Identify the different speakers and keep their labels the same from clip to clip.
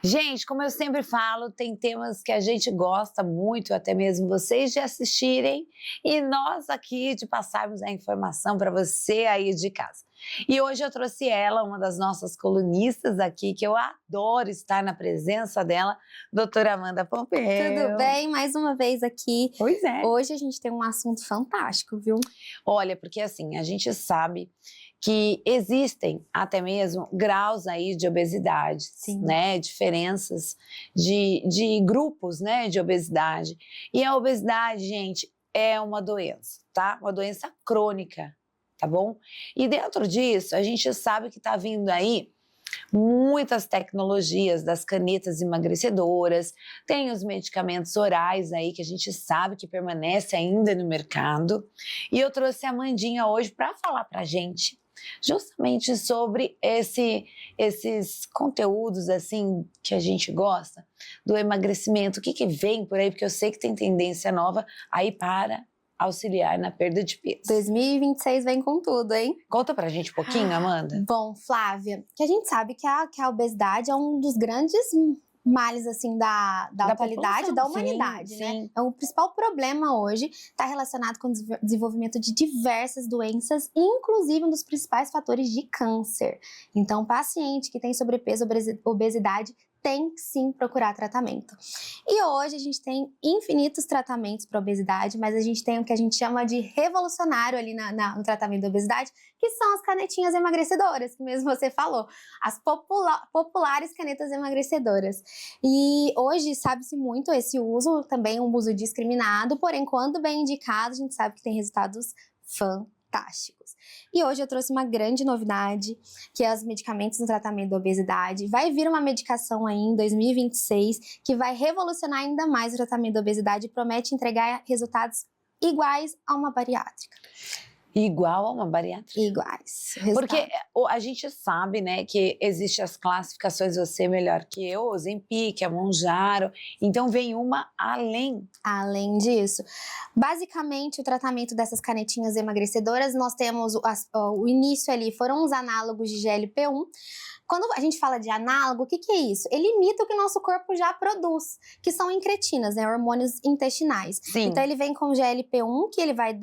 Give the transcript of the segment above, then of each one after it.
Speaker 1: Gente, como eu sempre falo, tem temas que a gente gosta muito, até mesmo vocês de assistirem, e nós aqui de passarmos a informação para você aí de casa. E hoje eu trouxe ela, uma das nossas colunistas aqui, que eu adoro estar na presença dela, doutora Amanda Pompeu.
Speaker 2: Tudo bem? Mais uma vez aqui.
Speaker 1: Pois é.
Speaker 2: Hoje a gente tem um assunto fantástico, viu?
Speaker 1: Olha, porque assim, a gente sabe que existem até mesmo graus aí de obesidade,
Speaker 2: Sim.
Speaker 1: né? Diferenças de grupos, né, de obesidade. E a obesidade, gente, é uma doença, tá? Uma doença crônica, tá bom? E dentro disso, a gente sabe que tá vindo aí muitas tecnologias das canetas emagrecedoras, tem os medicamentos orais aí que a gente sabe que permanece ainda no mercado. E eu trouxe a Amandinha hoje para falar pra gente justamente sobre esses conteúdos assim que a gente gosta do emagrecimento, o que vem por aí, porque eu sei que tem tendência nova aí para auxiliar na perda de peso.
Speaker 2: 2026 vem com tudo, hein?
Speaker 1: Conta pra gente um pouquinho, Amanda.
Speaker 2: Bom, Flávia, que a gente sabe que a obesidade é um dos grandes males, assim, da atualidade, da humanidade, né?
Speaker 1: Sim.
Speaker 2: Então, o principal problema hoje está relacionado com o desenvolvimento de diversas doenças, inclusive um dos principais fatores de câncer. Então, paciente que tem sobrepeso, obesidade, tem que sim procurar tratamento. E hoje a gente tem infinitos tratamentos para obesidade, mas a gente tem o que a gente chama de revolucionário ali no tratamento da obesidade, que são as canetinhas emagrecedoras, que mesmo você falou, as populares canetas emagrecedoras. E hoje sabe-se muito esse uso, também um uso discriminado, porém quando bem indicado, a gente sabe que tem resultados fantásticos. E hoje eu trouxe uma grande novidade, que é os medicamentos no tratamento da obesidade. Vai vir uma medicação aí em 2026 que vai revolucionar ainda mais o tratamento da obesidade e promete entregar resultados iguais a uma bariátrica.
Speaker 1: Igual a uma bariátrica?
Speaker 2: Iguais.
Speaker 1: Porque a gente sabe, né, que existem as classificações, você melhor que eu, Ozempic, a Mounjaro, então vem uma além.
Speaker 2: Além disso, basicamente o tratamento dessas canetinhas emagrecedoras, nós temos o início ali, foram os análogos de GLP-1. Quando a gente fala de análogo, o que é isso? Ele imita o que o nosso corpo já produz, que são incretinas, né, hormônios intestinais.
Speaker 1: Sim.
Speaker 2: Então ele vem com GLP-1, que ele vai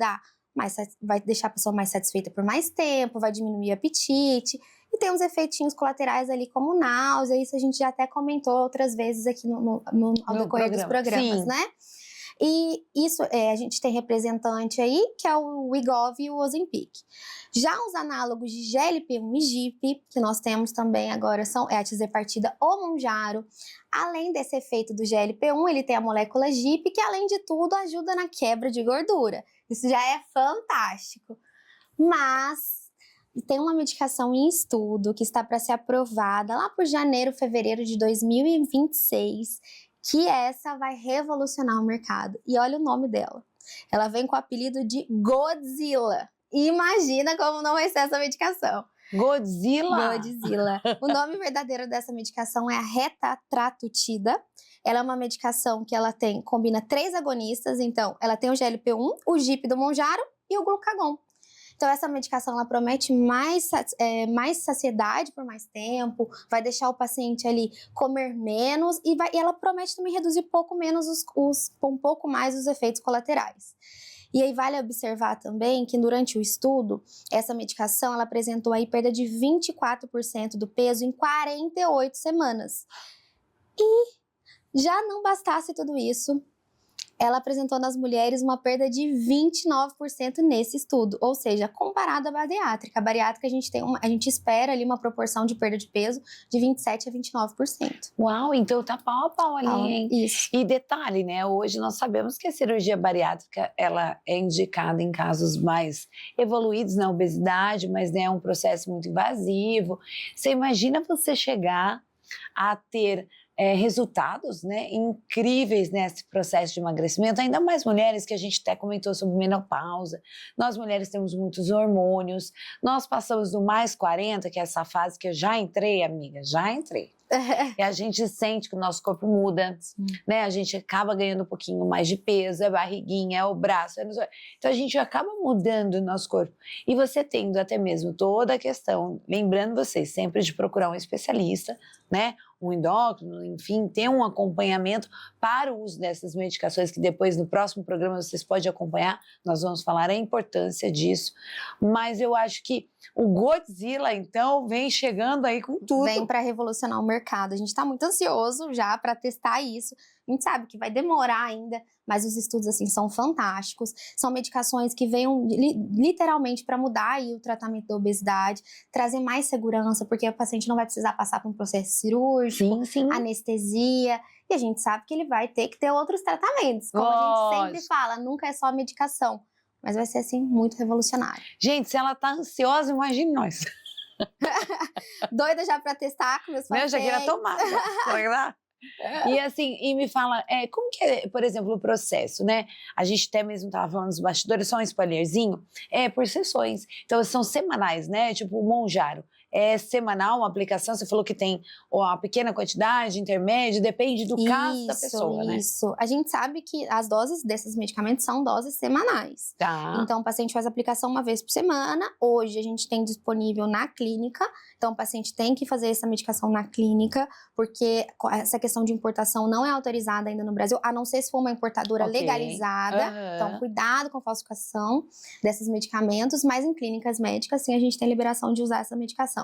Speaker 2: deixar a pessoa mais satisfeita por mais tempo, vai diminuir o apetite, e tem uns efeitinhos colaterais ali como náusea, isso a gente já até comentou outras vezes aqui ao decorrer dos programas,
Speaker 1: sim,
Speaker 2: né? E isso, a gente tem representante aí, que é o Wegovy e o Ozempic. Já os análogos de GLP-1 e GIP, que nós temos também agora, são a tirzepatida ou Mounjaro. Além desse efeito do GLP-1, ele tem a molécula GIP, que além de tudo ajuda na quebra de gordura. Isso já é fantástico. Mas tem uma medicação em estudo que está para ser aprovada lá por janeiro, fevereiro de 2026, que essa vai revolucionar o mercado. E olha o nome dela. Ela vem com o apelido de Godzilla. Imagina como não vai ser essa medicação.
Speaker 1: Godzilla?
Speaker 2: Godzilla. O nome verdadeiro dessa medicação é a retatrutida. Ela é uma medicação que ela combina 3 agonistas. Então, ela tem o GLP-1, o GIP do Mounjaro e o glucagon. Então, essa medicação ela promete mais saciedade por mais tempo, vai deixar o paciente ali comer menos e ela promete também reduzir um pouco mais os efeitos colaterais. E aí vale observar também que durante o estudo, essa medicação ela apresentou aí perda de 24% do peso em 48 semanas. E já não bastasse tudo isso, ela apresentou nas mulheres uma perda de 29% nesse estudo, ou seja, comparado à bariátrica. A bariátrica a gente espera ali uma proporção de perda de peso de 27% a 29%.
Speaker 1: Uau, então tá pau a pau ali, hein?
Speaker 2: Isso.
Speaker 1: E detalhe, né, hoje nós sabemos que a cirurgia bariátrica, ela é indicada em casos mais evoluídos na obesidade, mas né, é um processo muito invasivo. Você imagina você chegar a ter resultados, né, incríveis nesse processo de emagrecimento, ainda mais mulheres, que a gente até comentou sobre menopausa. Nós mulheres temos muitos hormônios, nós passamos do mais 40, que é essa fase que eu já entrei, amiga, já entrei. E a gente sente que o nosso corpo muda, né? A gente acaba ganhando um pouquinho mais de peso, é barriguinha, é o braço, então a gente acaba mudando o nosso corpo. E você tendo até mesmo toda a questão, lembrando vocês sempre de procurar um especialista, né? Um endócrino, enfim, ter um acompanhamento para o uso dessas medicações, que depois no próximo programa vocês podem acompanhar, nós vamos falar a importância disso. Mas eu acho que o Godzilla, então, vem chegando aí com tudo.
Speaker 2: Vem para revolucionar o mercado. A gente está muito ansioso já para testar isso. A gente sabe que vai demorar ainda, mas os estudos assim são fantásticos. São medicações que vêm literalmente para mudar aí o tratamento da obesidade, trazer mais segurança, porque o paciente não vai precisar passar por um processo cirúrgico, anestesia. E a gente sabe que ele vai ter que ter outros tratamentos. Como a gente sempre fala, nunca é só medicação. Mas vai ser, assim, muito revolucionário.
Speaker 1: Gente, se ela tá ansiosa, imagine nós.
Speaker 2: Doida já pra testar com meus pacientes.
Speaker 1: Eu já queria tomar. E assim, e me fala, como que é, por exemplo, o processo, né? A gente até mesmo estava falando dos bastidores, só um spoilerzinho, por sessões. Então, são semanais, né? Tipo o Mounjaro. É semanal uma aplicação, você falou que tem uma pequena quantidade, intermédio, depende do caso da pessoa, né?
Speaker 2: Isso. A gente sabe que as doses desses medicamentos são doses semanais.
Speaker 1: Tá.
Speaker 2: Então, o paciente faz a aplicação uma vez por semana. Hoje, a gente tem disponível na clínica. Então, o paciente tem que fazer essa medicação na clínica, porque essa questão de importação não é autorizada ainda no Brasil, a não ser se for uma importadora legalizada. Então, cuidado com a falsificação desses medicamentos, mas em clínicas médicas, sim, a gente tem liberação de usar essa medicação.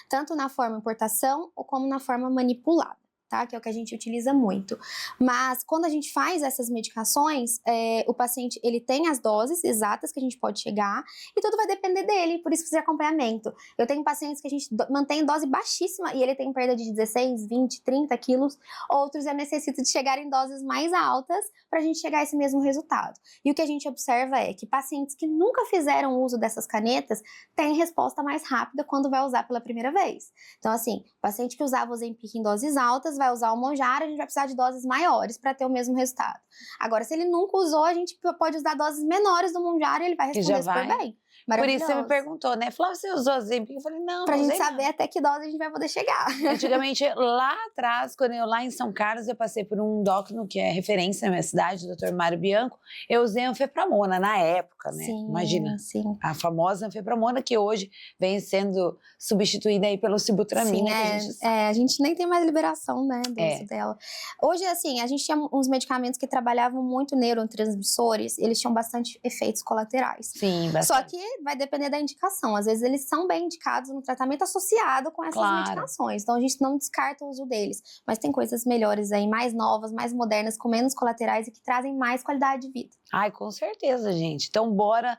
Speaker 2: Tanto na forma importação como na forma manipulada, tá? Que é o que a gente utiliza muito. Mas quando a gente faz essas medicações, o paciente ele tem as doses exatas que a gente pode chegar e tudo vai depender dele, por isso que precisa de acompanhamento. Eu tenho pacientes que a gente mantém dose baixíssima e ele tem perda de 16, 20, 30 quilos. Outros necessitam de chegar em doses mais altas para a gente chegar a esse mesmo resultado. E o que a gente observa é que pacientes que nunca fizeram uso dessas canetas têm resposta mais rápida quando vai usar pela primeira vez. Então, assim, paciente que usava o Ozempic em doses altas vai usar o Mounjaro, a gente vai precisar de doses maiores para ter o mesmo resultado. Agora, se ele nunca usou, a gente pode usar doses menores do Mounjaro e ele vai responder super bem.
Speaker 1: Por isso você me perguntou, né? Flávia, você usou Ozempic? Eu falei, não,
Speaker 2: pra
Speaker 1: não
Speaker 2: gente
Speaker 1: usei
Speaker 2: saber até que dose a gente vai poder chegar.
Speaker 1: Antigamente, lá atrás, quando eu lá em São Carlos, eu passei por um endócrino que é referência na minha cidade, o Dr. Mário Bianco. Eu usei anfepramona na época, né?
Speaker 2: Sim,
Speaker 1: imagina,
Speaker 2: sim.
Speaker 1: a famosa anfepramona que hoje vem sendo substituída aí pelo sibutramina.
Speaker 2: Sim,
Speaker 1: que a gente sabe.
Speaker 2: a gente nem tem mais liberação, né, do uso dela. Hoje, assim, a gente tinha uns medicamentos que trabalhavam muito neurotransmissores, eles tinham bastante efeitos colaterais.
Speaker 1: Sim, bastante.
Speaker 2: Só que vai depender da indicação. Às vezes eles são bem indicados no tratamento associado com essas medicações. Então a gente não descarta o uso deles. Mas tem coisas melhores aí, mais novas, mais modernas, com menos colaterais e que trazem mais qualidade de vida.
Speaker 1: Ai, com certeza, gente. Então bora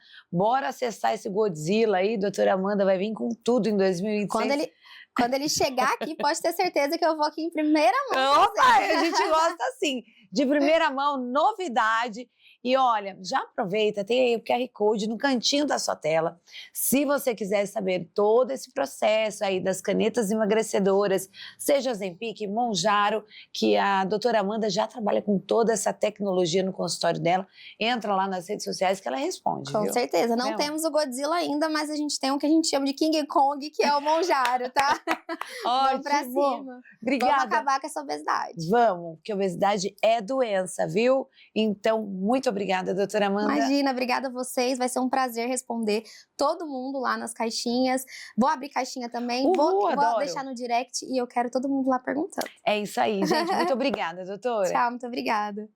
Speaker 1: acessar esse Godzilla aí. Doutora Amanda vai vir com tudo em 2026.
Speaker 2: Quando ele chegar aqui, pode ter certeza que eu vou aqui em primeira mão.
Speaker 1: Opa, a gente gosta assim, de primeira mão, novidade. E olha, já aproveita, tem aí o QR Code no cantinho da sua tela. Se você quiser saber todo esse processo aí das canetas emagrecedoras, seja Ozempic, Mounjaro, que a doutora Amanda já trabalha com toda essa tecnologia no consultório dela, entra lá nas redes sociais que ela responde,
Speaker 2: Com certeza. Não temos o Godzilla ainda, mas a gente tem o que a gente chama de King Kong, que é o Mounjaro, tá? Vamos pra cima.
Speaker 1: Obrigada.
Speaker 2: Vamos acabar com essa obesidade.
Speaker 1: Vamos, porque obesidade é doença, viu? Então, muito obrigada, doutora Amanda.
Speaker 2: Imagina, obrigada a vocês. Vai ser um prazer responder todo mundo lá nas caixinhas. Vou abrir caixinha também. Vou deixar no direct e eu quero todo mundo lá perguntando.
Speaker 1: É isso aí, gente. Muito obrigada, doutora.
Speaker 2: Tchau, muito obrigada.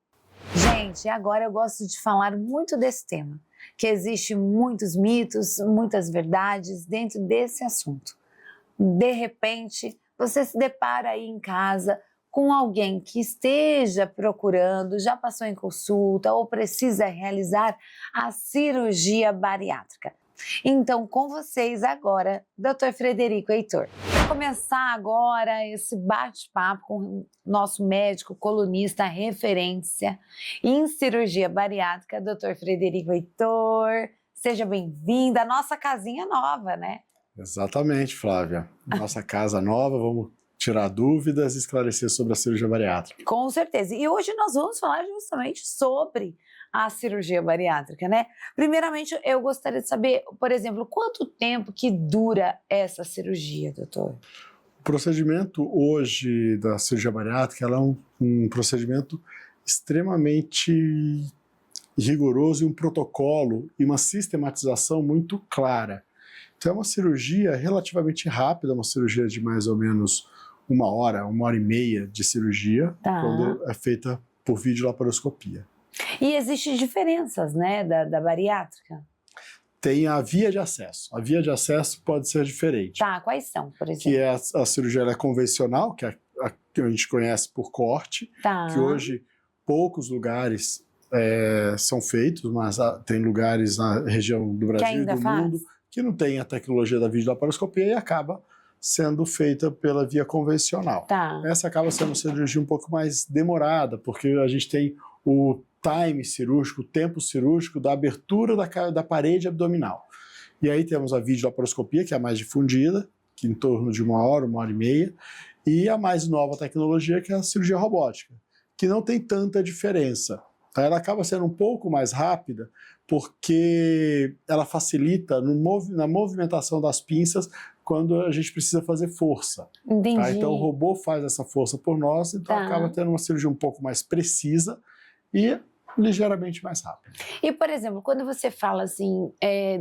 Speaker 1: Gente, agora eu gosto de falar muito desse tema, que existe muitos mitos, muitas verdades dentro desse assunto. De repente, você se depara aí em casa com alguém que esteja procurando, já passou em consulta ou precisa realizar a cirurgia bariátrica. Então, com vocês agora, Dr. Frederico Heitor. Para começar agora esse bate-papo com o nosso médico colunista referência em cirurgia bariátrica, Dr. Frederico Heitor. Seja bem-vindo à nossa casinha nova, né?
Speaker 3: Exatamente, Flávia. Nossa casa nova, vamos tirar dúvidas e esclarecer sobre a cirurgia bariátrica.
Speaker 1: Com certeza. E hoje nós vamos falar justamente sobre a cirurgia bariátrica, né? Primeiramente, eu gostaria de saber, por exemplo, quanto tempo que dura essa cirurgia, doutor?
Speaker 3: procedimento hoje da cirurgia bariátrica, ela é um procedimento extremamente rigoroso e um protocolo e uma sistematização muito clara. Então é uma cirurgia relativamente rápida, uma cirurgia de mais ou menos 1 hora, 1 hora e meia de cirurgia, quando é feita por videolaparoscopia.
Speaker 1: E existem diferenças, né, da bariátrica?
Speaker 3: Tem a via de acesso. A via de acesso pode ser diferente.
Speaker 1: Tá, quais são, por exemplo?
Speaker 3: Que é a cirurgia ela é convencional, que é a que a gente conhece por corte, que hoje poucos lugares são feitos, mas tem lugares na região do Brasil e do mundo que não tem a tecnologia da videolaparoscopia e acaba sendo feita pela via convencional. Essa acaba sendo uma cirurgia um pouco mais demorada, porque a gente tem o time cirúrgico, o tempo cirúrgico da abertura da parede abdominal. E aí temos a videolaparoscopia, que é a mais difundida, que em torno de 1 hora, 1 hora e meia, e a mais nova tecnologia, que é a cirurgia robótica, que não tem tanta diferença. Ela acaba sendo um pouco mais rápida, porque ela facilita na movimentação das pinças quando a gente precisa fazer força.
Speaker 1: Entendi.
Speaker 3: Tá? Então o robô faz essa força por nós, então acaba tendo uma cirurgia um pouco mais precisa e ligeiramente mais rápida.
Speaker 1: E, por exemplo, quando você fala assim,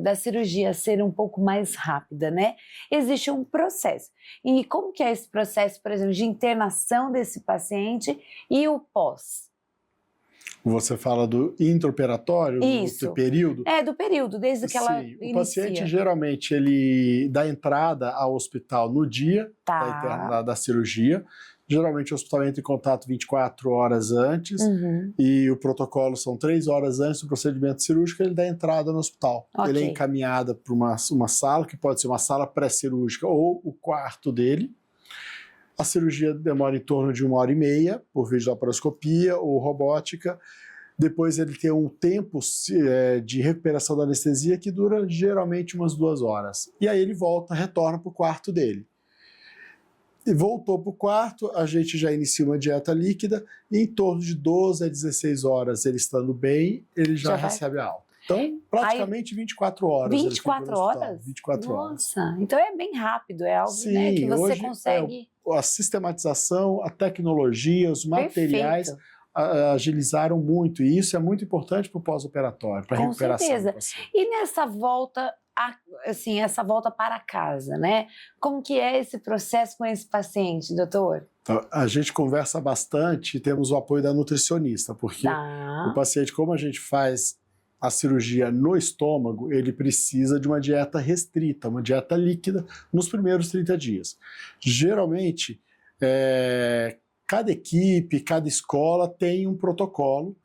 Speaker 1: da cirurgia ser um pouco mais rápida, né? Existe um processo. E como que é esse processo, por exemplo, de internação desse paciente e o pós?
Speaker 3: Você fala do intraoperatório, do período?
Speaker 1: Do período, desde que ela inicia.
Speaker 3: O paciente, geralmente, ele dá entrada ao hospital no dia da cirurgia. Geralmente, o hospital entra em contato 24 horas antes e o protocolo são 3 horas antes do procedimento cirúrgico, ele dá entrada no hospital. Ele é encaminhado para uma sala, que pode ser uma sala pré-cirúrgica ou o quarto dele. A cirurgia demora em torno de 1 hora e meia, por videolaparoscopia ou robótica. Depois ele tem um tempo de recuperação da anestesia que dura geralmente umas 2 horas. E aí ele retorna para o quarto dele. E voltou para o quarto, a gente já inicia uma dieta líquida e em torno de 12 a 16 horas, ele estando bem, ele já recebe a alta. Então, praticamente 24 horas.
Speaker 1: 24 horas?
Speaker 3: 24 horas.
Speaker 1: Nossa, então é bem rápido, é algo que você hoje consegue...
Speaker 3: A sistematização, a tecnologia, os materiais agilizaram muito, e isso é muito importante para o pós-operatório, para a recuperação. Com certeza.
Speaker 1: E nessa volta, essa volta para casa, né? Como que é esse processo com esse paciente, doutor?
Speaker 3: Então, a gente conversa bastante e temos o apoio da nutricionista, porque o paciente, como a gente faz a cirurgia no estômago, ele precisa de uma dieta restrita, uma dieta líquida nos primeiros 30 dias. Geralmente, cada equipe, cada escola tem um protocolo.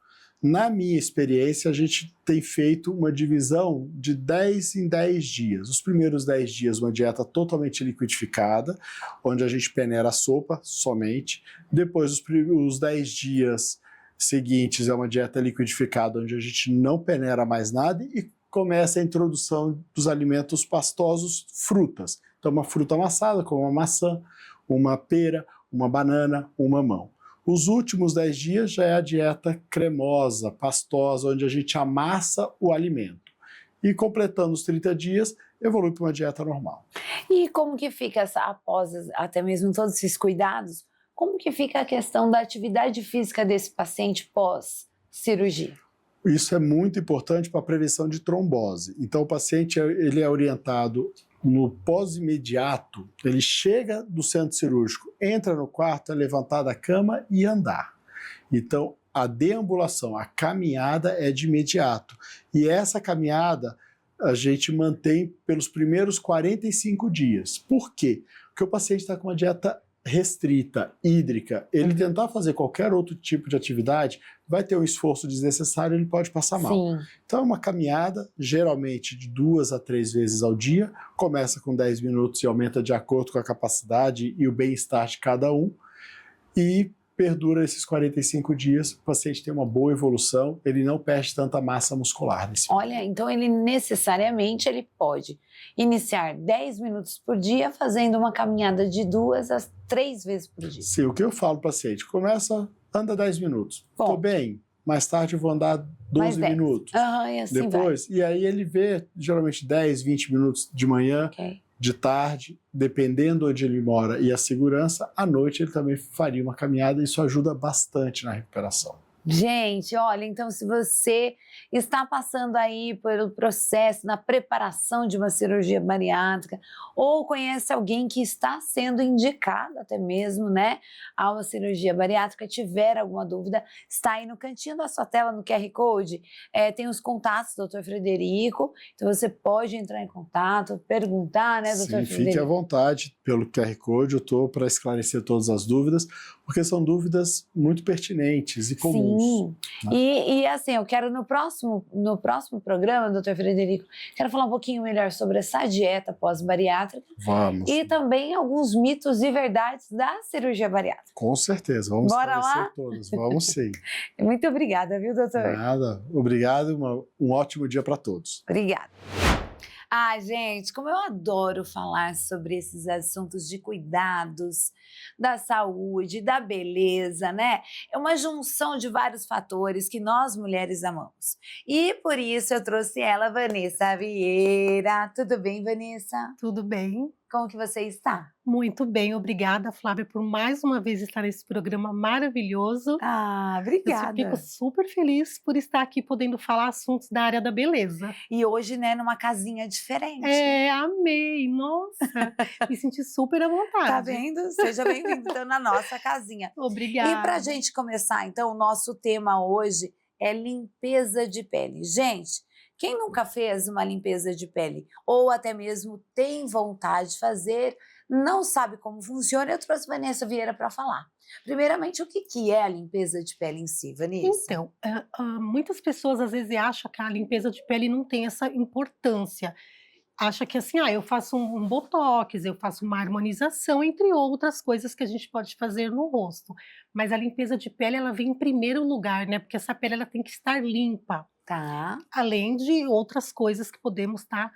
Speaker 3: Na minha experiência, a gente tem feito uma divisão de 10 em 10 dias. Os primeiros 10 dias, uma dieta totalmente liquidificada, onde a gente peneira a sopa somente. Depois, os 10 dias seguintes é uma dieta liquidificada, onde a gente não peneira mais nada e começa a introdução dos alimentos pastosos, frutas. Então, uma fruta amassada, como uma maçã, uma pera, uma banana, um mamão. Os últimos 10 dias já é a dieta cremosa, pastosa, onde a gente amassa o alimento. E completando os 30 dias, evolui para uma dieta normal.
Speaker 1: E como que fica após até mesmo todos esses cuidados? Como que fica a questão da atividade física desse paciente pós-cirurgia?
Speaker 3: Isso é muito importante para a prevenção de trombose. Então, o paciente ele é orientado no pós-imediato, ele chega do centro cirúrgico, entra no quarto, é levantar da cama e andar. Então, a deambulação, a caminhada é de imediato. E essa caminhada a gente mantém pelos primeiros 45 dias. Por quê? Porque o paciente está com uma dieta restrita, hídrica, ele tentar fazer qualquer outro tipo de atividade vai ter um esforço desnecessário, ele pode passar mal.
Speaker 1: Sim.
Speaker 3: Então é uma caminhada, geralmente de 2 a 3 vezes ao dia, começa com 10 minutos e aumenta de acordo com a capacidade e o bem-estar de cada um, e perdura esses 45 dias, o paciente tem uma boa evolução, ele não perde tanta massa muscular.
Speaker 1: Olha, então ele necessariamente pode iniciar 10 minutos por dia fazendo uma caminhada de 2 a 3 vezes por dia.
Speaker 3: Sim, o que eu falo para o paciente, anda 10 minutos, estou bem, mais tarde eu vou andar 12 minutos.
Speaker 1: E assim
Speaker 3: depois, e aí ele vê geralmente 10, 20 minutos de manhã, de tarde, dependendo onde ele mora e a segurança, à noite ele também faria uma caminhada, e isso ajuda bastante na recuperação.
Speaker 1: Gente, olha, então se você está passando aí pelo processo, na preparação de uma cirurgia bariátrica, ou conhece alguém que está sendo indicado até mesmo, né, a uma cirurgia bariátrica, tiver alguma dúvida, está aí no cantinho da sua tela, no QR Code, tem os contatos do Dr. Frederico, então você pode entrar em contato, perguntar, né, Dr. Frederico?
Speaker 3: Sim, fique à vontade pelo QR Code, eu estou para esclarecer todas as dúvidas, porque são dúvidas muito pertinentes e comuns.
Speaker 1: Sim,
Speaker 3: né?
Speaker 1: e assim, eu quero no próximo programa, doutor Frederico, quero falar um pouquinho melhor sobre essa dieta pós-bariátrica.
Speaker 3: Vamos.
Speaker 1: E também alguns mitos e verdades da cirurgia bariátrica.
Speaker 3: Com certeza, vamos
Speaker 1: Bora
Speaker 3: esclarecer
Speaker 1: lá?
Speaker 3: todas, vamos sim.
Speaker 1: Muito obrigada, viu, doutor?
Speaker 3: Nada, obrigado, um ótimo dia para todos.
Speaker 1: Obrigada. Ah, gente, como eu adoro falar sobre esses assuntos de cuidados, da saúde, da beleza, né? É uma junção de vários fatores que nós mulheres amamos. E por isso eu trouxe ela, Vanessa Vieira. Tudo bem, Vanessa?
Speaker 4: Tudo bem?
Speaker 1: Como que você está?
Speaker 4: Muito bem, obrigada, Flávia, por mais uma vez estar nesse programa maravilhoso.
Speaker 1: Ah,
Speaker 4: Eu
Speaker 1: obrigada.
Speaker 4: fico super feliz por estar aqui podendo falar assuntos da área da beleza.
Speaker 1: E hoje, né, numa casinha diferente.
Speaker 4: Amei, nossa, me senti super à vontade.
Speaker 1: Tá vendo? Seja bem-vindo então, na nossa casinha.
Speaker 4: Obrigada.
Speaker 1: E pra gente começar, então, o nosso tema hoje é limpeza de pele. Gente, quem nunca fez uma limpeza de pele? Ou até mesmo tem vontade de fazer, não sabe como funciona? Eu trouxe Vanessa Vieira para falar. Primeiramente, o que é a limpeza de pele em si, Vanessa?
Speaker 4: Então, muitas pessoas às vezes acham que a limpeza de pele não tem essa importância. Acha que assim, eu faço um botox, eu faço uma harmonização, entre outras coisas que a gente pode fazer no rosto. Mas a limpeza de pele, ela vem em primeiro lugar, né? Porque essa pele ela tem que estar limpa.
Speaker 1: Tá.
Speaker 4: Além de outras coisas que podemos estar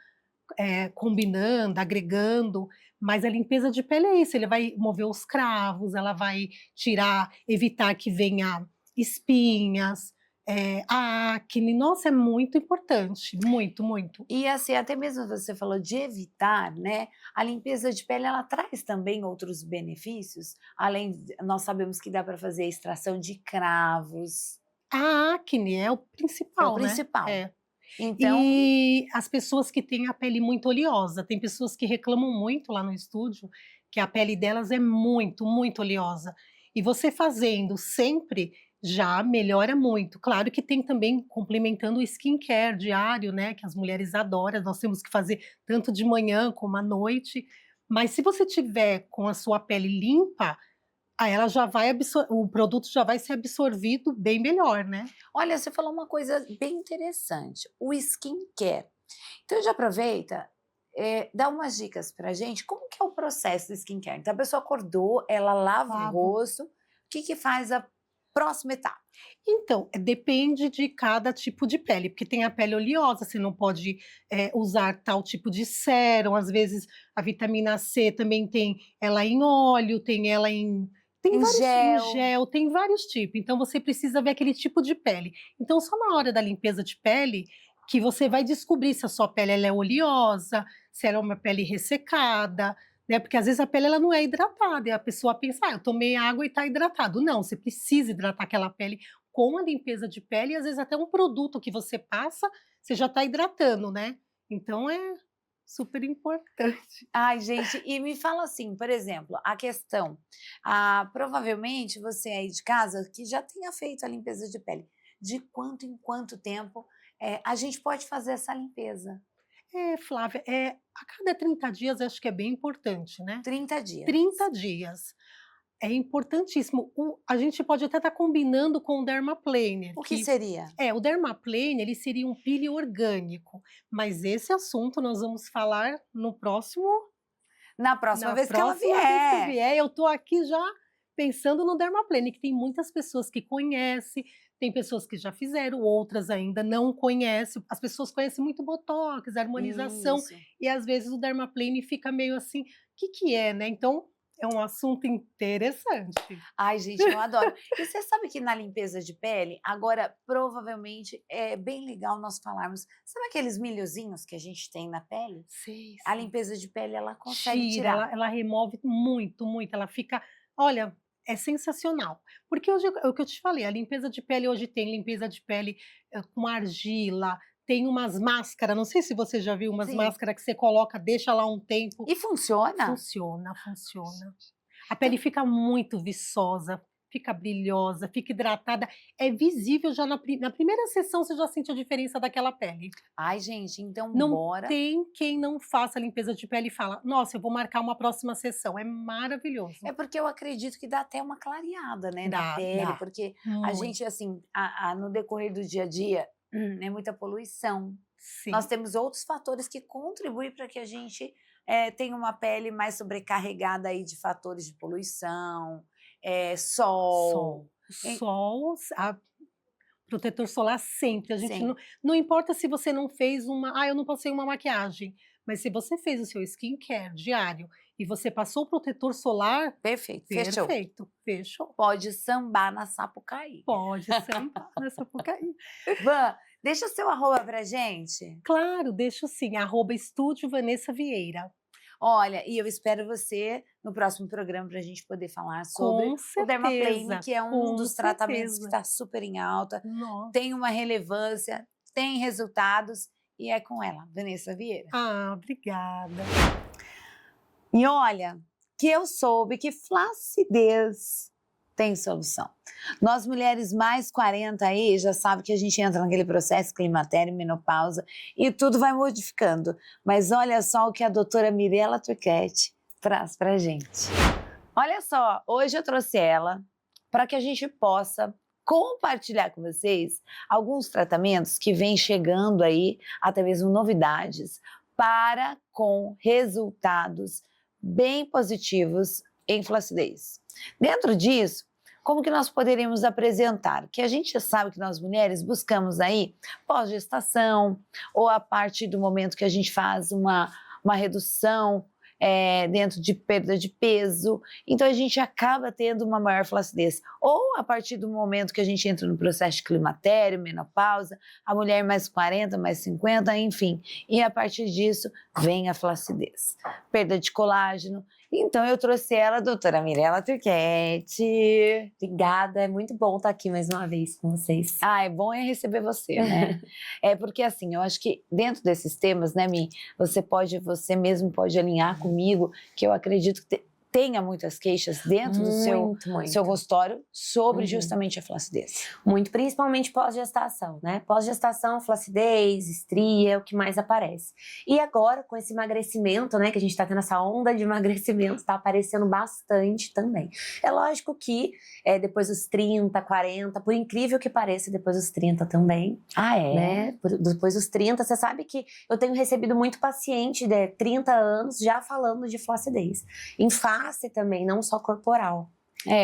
Speaker 4: combinando, agregando, mas a limpeza de pele é isso, ele vai mover os cravos, ela vai evitar que venha espinhas, acne, nossa, é muito importante, muito, muito.
Speaker 1: E assim, até mesmo você falou de evitar, né? A limpeza de pele, ela traz também outros benefícios, nós sabemos que dá para fazer a extração de cravos.
Speaker 4: A acne é o principal,
Speaker 1: É o principal.
Speaker 4: né?
Speaker 1: Então,
Speaker 4: E as pessoas que têm a pele muito oleosa, tem pessoas que reclamam muito lá no estúdio que a pele delas é muito, muito oleosa. E você fazendo sempre já melhora muito. Claro que tem também complementando o skincare diário, né, que as mulheres adoram, nós temos que fazer tanto de manhã como à noite. Mas se você tiver com a sua pele limpa, ela já vai o produto já vai ser absorvido bem melhor, né?
Speaker 1: olha, você falou uma coisa bem interessante, o skincare. Então já aproveita, dá umas dicas pra gente, como que é o processo do skincare? Então a pessoa acordou, ela lava o
Speaker 4: Lavo.
Speaker 1: rosto, o que faz a próxima etapa?
Speaker 4: Então, depende de cada tipo de pele, porque tem a pele oleosa, você não pode usar tal tipo de sérum, às vezes a vitamina C também tem ela em óleo, tem ela em
Speaker 1: Em
Speaker 4: em gel, tem vários tipos, então você precisa ver aquele tipo de pele. Então só na hora da limpeza de pele que você vai descobrir se a sua pele ela é oleosa, se ela é uma pele ressecada, né, porque às vezes a pele ela não é hidratada e a pessoa pensa: eu tomei água e está hidratado. Não, você precisa hidratar aquela pele com a limpeza de pele e às vezes até um produto que você passa, você já está hidratando, né. Então é super importante.
Speaker 1: Ai, gente, e me fala assim, por exemplo, a questão, provavelmente você aí de casa que já tenha feito a limpeza de pele, de quanto em quanto tempo a gente pode fazer essa limpeza?
Speaker 4: Flávia, a cada 30 dias acho que é bem importante, né.
Speaker 1: 30 dias.
Speaker 4: 30 dias. É importantíssimo. A gente pode até estar combinando com o dermaplaner.
Speaker 1: O que seria?
Speaker 4: O dermaplaner, ele seria um peeling orgânico, mas esse assunto nós vamos falar no próximo
Speaker 1: Na próxima
Speaker 4: na
Speaker 1: vez que ela
Speaker 4: próxima vez que
Speaker 1: vier.
Speaker 4: vier, eu tô aqui já pensando no dermaplaner, que tem muitas pessoas que conhecem, tem pessoas que já fizeram, outras ainda não conhecem. As pessoas conhecem muito botox, harmonização,
Speaker 1: Isso.
Speaker 4: e às vezes o dermaplane fica meio assim, o que que é, né? Então, É um assunto interessante.
Speaker 1: Ai, gente, eu adoro. E você sabe que na limpeza de pele, agora provavelmente é bem legal nós falarmos. Sabe aqueles milhozinhos que a gente tem na pele?
Speaker 4: Sei,
Speaker 1: A
Speaker 4: sei.
Speaker 1: limpeza de pele ela consegue
Speaker 4: Tira,
Speaker 1: tirar.
Speaker 4: ela remove muito, muito. Ela fica, olha, é sensacional. Porque hoje é o que eu te falei, a limpeza de pele hoje tem limpeza de pele com argila, tem umas máscaras, não sei se você já viu umas
Speaker 1: Sim.
Speaker 4: máscaras que você coloca, deixa lá um tempo.
Speaker 1: E funciona?
Speaker 4: Funciona, funciona. A pele fica muito viçosa, fica brilhosa, fica hidratada. É visível já na primeira sessão, você já sente a diferença daquela pele.
Speaker 1: Ai, gente, então
Speaker 4: Não
Speaker 1: bora.
Speaker 4: tem quem não faça limpeza de pele e fala: "Nossa, eu vou marcar uma próxima sessão". É maravilhoso.
Speaker 1: É porque eu acredito que dá até uma clareada, né, na
Speaker 4: Dá,
Speaker 1: pele,
Speaker 4: dá.
Speaker 1: porque a
Speaker 4: Muito.
Speaker 1: gente, assim, no decorrer do dia a dia, é muita poluição.
Speaker 4: Sim.
Speaker 1: Nós temos outros fatores que contribuem para que a gente tenha uma pele mais sobrecarregada aí de fatores de poluição, sol.
Speaker 4: Sol, protetor solar sempre. A gente
Speaker 1: Sim.
Speaker 4: não importa se você não fez eu não passei uma maquiagem, mas se você fez o seu skincare diário e você passou o protetor solar,
Speaker 1: Perfeito, fechou.
Speaker 4: perfeito, fechou.
Speaker 1: Pode sambar na Sapucaí.
Speaker 4: Pode sambar nessa Sapucaí.
Speaker 1: Van, deixa o seu arroba pra gente.
Speaker 4: Claro, deixo sim, @Estúdio Vanessa Vieira.
Speaker 1: Olha, e eu espero você no próximo programa para a gente poder falar sobre
Speaker 4: Com
Speaker 1: o Dermaplane,
Speaker 4: certeza,
Speaker 1: que é um
Speaker 4: com
Speaker 1: dos tratamentos que
Speaker 4: certeza.
Speaker 1: está super em alta,
Speaker 4: Nossa.
Speaker 1: tem uma relevância, tem resultados, e é com ela, Vanessa Vieira.
Speaker 4: Obrigada.
Speaker 1: E olha, que eu soube que flacidez tem solução. Nós mulheres mais 40 aí já sabe que a gente entra naquele processo climatério, menopausa e tudo vai modificando. Mas olha só o que a doutora Mirella Turquette traz pra gente. Olha só, hoje eu trouxe ela para que a gente possa compartilhar com vocês alguns tratamentos que vêm chegando aí, até mesmo novidades, para com resultados bem positivos em flacidez. Dentro disso, como que nós poderíamos apresentar? Que a gente sabe que nós mulheres buscamos aí pós-gestação ou a partir do momento que a gente faz uma redução dentro de perda de peso, então a gente acaba tendo uma maior flacidez. Ou a partir do momento que a gente entra no processo de climatério, menopausa, a mulher mais 40, mais 50, enfim, e a partir disso vem a flacidez. Perda de colágeno. Então eu trouxe ela, a doutora Mirella Turquette.
Speaker 5: Obrigada, é muito bom estar aqui mais uma vez com vocês.
Speaker 1: É bom receber você, né? Porque assim, eu acho que dentro desses temas, né, Mi, você mesmo pode alinhar comigo, que eu acredito que tenha muitas queixas dentro do seu consultório sobre justamente a flacidez.
Speaker 5: Muito, principalmente pós-gestação, né? Pós-gestação, flacidez, estria, é o que mais aparece. E agora, com esse emagrecimento, né, que a gente tá tendo essa onda de emagrecimento, tá aparecendo bastante também. É lógico que depois dos 30, 40, por incrível que pareça, depois dos 30 também. Né? Depois dos 30, você sabe que eu tenho recebido muito paciente de 30 anos já falando de flacidez. Em face também, não só corporal.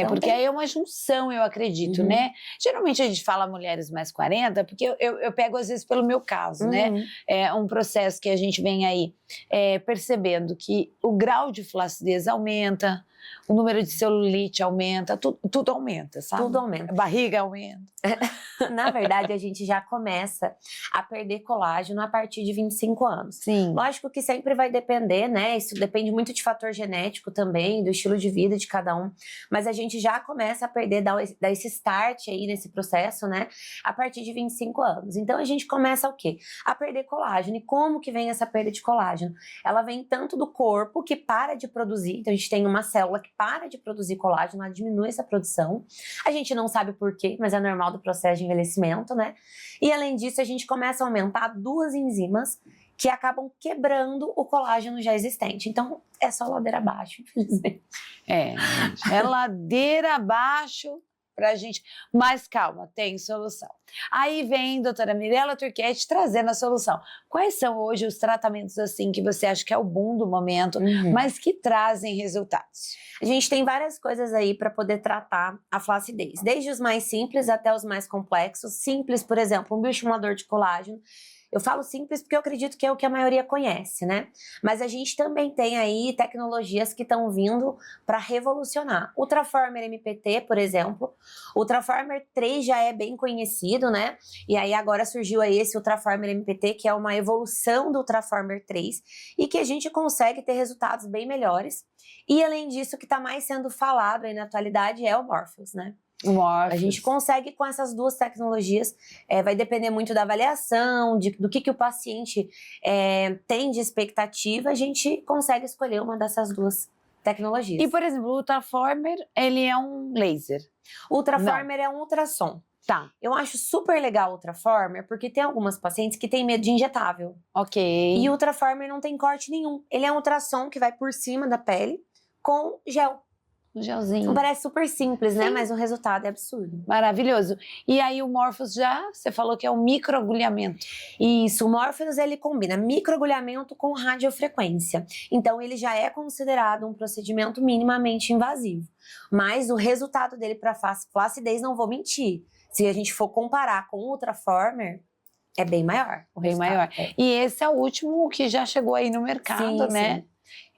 Speaker 1: Porque aí é uma junção, eu acredito, né? Geralmente a gente fala mulheres mais 40, porque eu pego às vezes pelo meu caso, né? É um processo que a gente vem aí percebendo que o grau de flacidez aumenta, o número de celulite aumenta, tudo aumenta, sabe?
Speaker 5: Tudo aumenta.
Speaker 1: A barriga aumenta.
Speaker 5: Na verdade, a gente já começa a perder colágeno a partir de 25 anos.
Speaker 1: Sim.
Speaker 5: Lógico que sempre vai depender, né? Isso depende muito de fator genético também, do estilo de vida de cada um. Mas a gente já começa a perder, dar esse start aí nesse processo, né? A partir de 25 anos. Então, a gente começa o quê? A perder colágeno. E como que vem essa perda de colágeno? Ela vem tanto do corpo, que para de produzir. Então, a gente tem uma célula que para de produzir colágeno, ela diminui essa produção. A gente não sabe por quê, mas é normal do processo de envelhecimento, né? E além disso, a gente começa a aumentar duas enzimas que acabam quebrando o colágeno já existente. Então, é só ladeira abaixo, infelizmente.
Speaker 1: É ladeira abaixo pra gente. Mas calma, tem solução. Aí vem a doutora Mirella Turquette trazendo a solução. Quais são hoje os tratamentos assim que você acha que é o boom do momento, mas que trazem resultados?
Speaker 5: A gente tem várias coisas aí para poder tratar a flacidez, desde os mais simples até os mais complexos. Simples, por exemplo, um bioestimulador de colágeno, Eu falo simples porque eu acredito que é o que a maioria conhece, né? Mas a gente também tem aí tecnologias que estão vindo para revolucionar. O Ultraformer MPT, por exemplo. O Ultraformer 3 já é bem conhecido, né? E aí agora surgiu aí esse Ultraformer MPT, que é uma evolução do Ultraformer 3 e que a gente consegue ter resultados bem melhores. E além disso, o que está mais sendo falado aí na atualidade é o Morpheus, né? A gente consegue com essas duas tecnologias, vai depender muito da avaliação, do que o paciente tem de expectativa, a gente consegue escolher uma dessas duas tecnologias.
Speaker 1: E, por exemplo, o Ultraformer, ele é um laser.
Speaker 5: O Ultraformer é um ultrassom.
Speaker 1: Tá.
Speaker 5: Eu acho super legal o Ultraformer, porque tem algumas pacientes que têm medo de injetável.
Speaker 1: Ok.
Speaker 5: E o Ultraformer não tem corte nenhum. Ele é um ultrassom que vai por cima da pele com gel.
Speaker 1: Um gelzinho.
Speaker 5: Então, parece super simples, né?
Speaker 1: Sim.
Speaker 5: Mas o resultado é absurdo.
Speaker 1: Maravilhoso. E aí o Morpheus você falou que é um microagulhamento.
Speaker 5: Isso, o Morpheus ele combina microagulhamento com radiofrequência. Então ele já é considerado um procedimento minimamente invasivo. Mas o resultado dele para flacidez, não vou mentir. Se a gente for comparar com o Ultraformer, é bem maior.
Speaker 1: Bem maior. E esse é o último que já chegou aí no mercado,
Speaker 5: Sim,
Speaker 1: né?
Speaker 5: sim.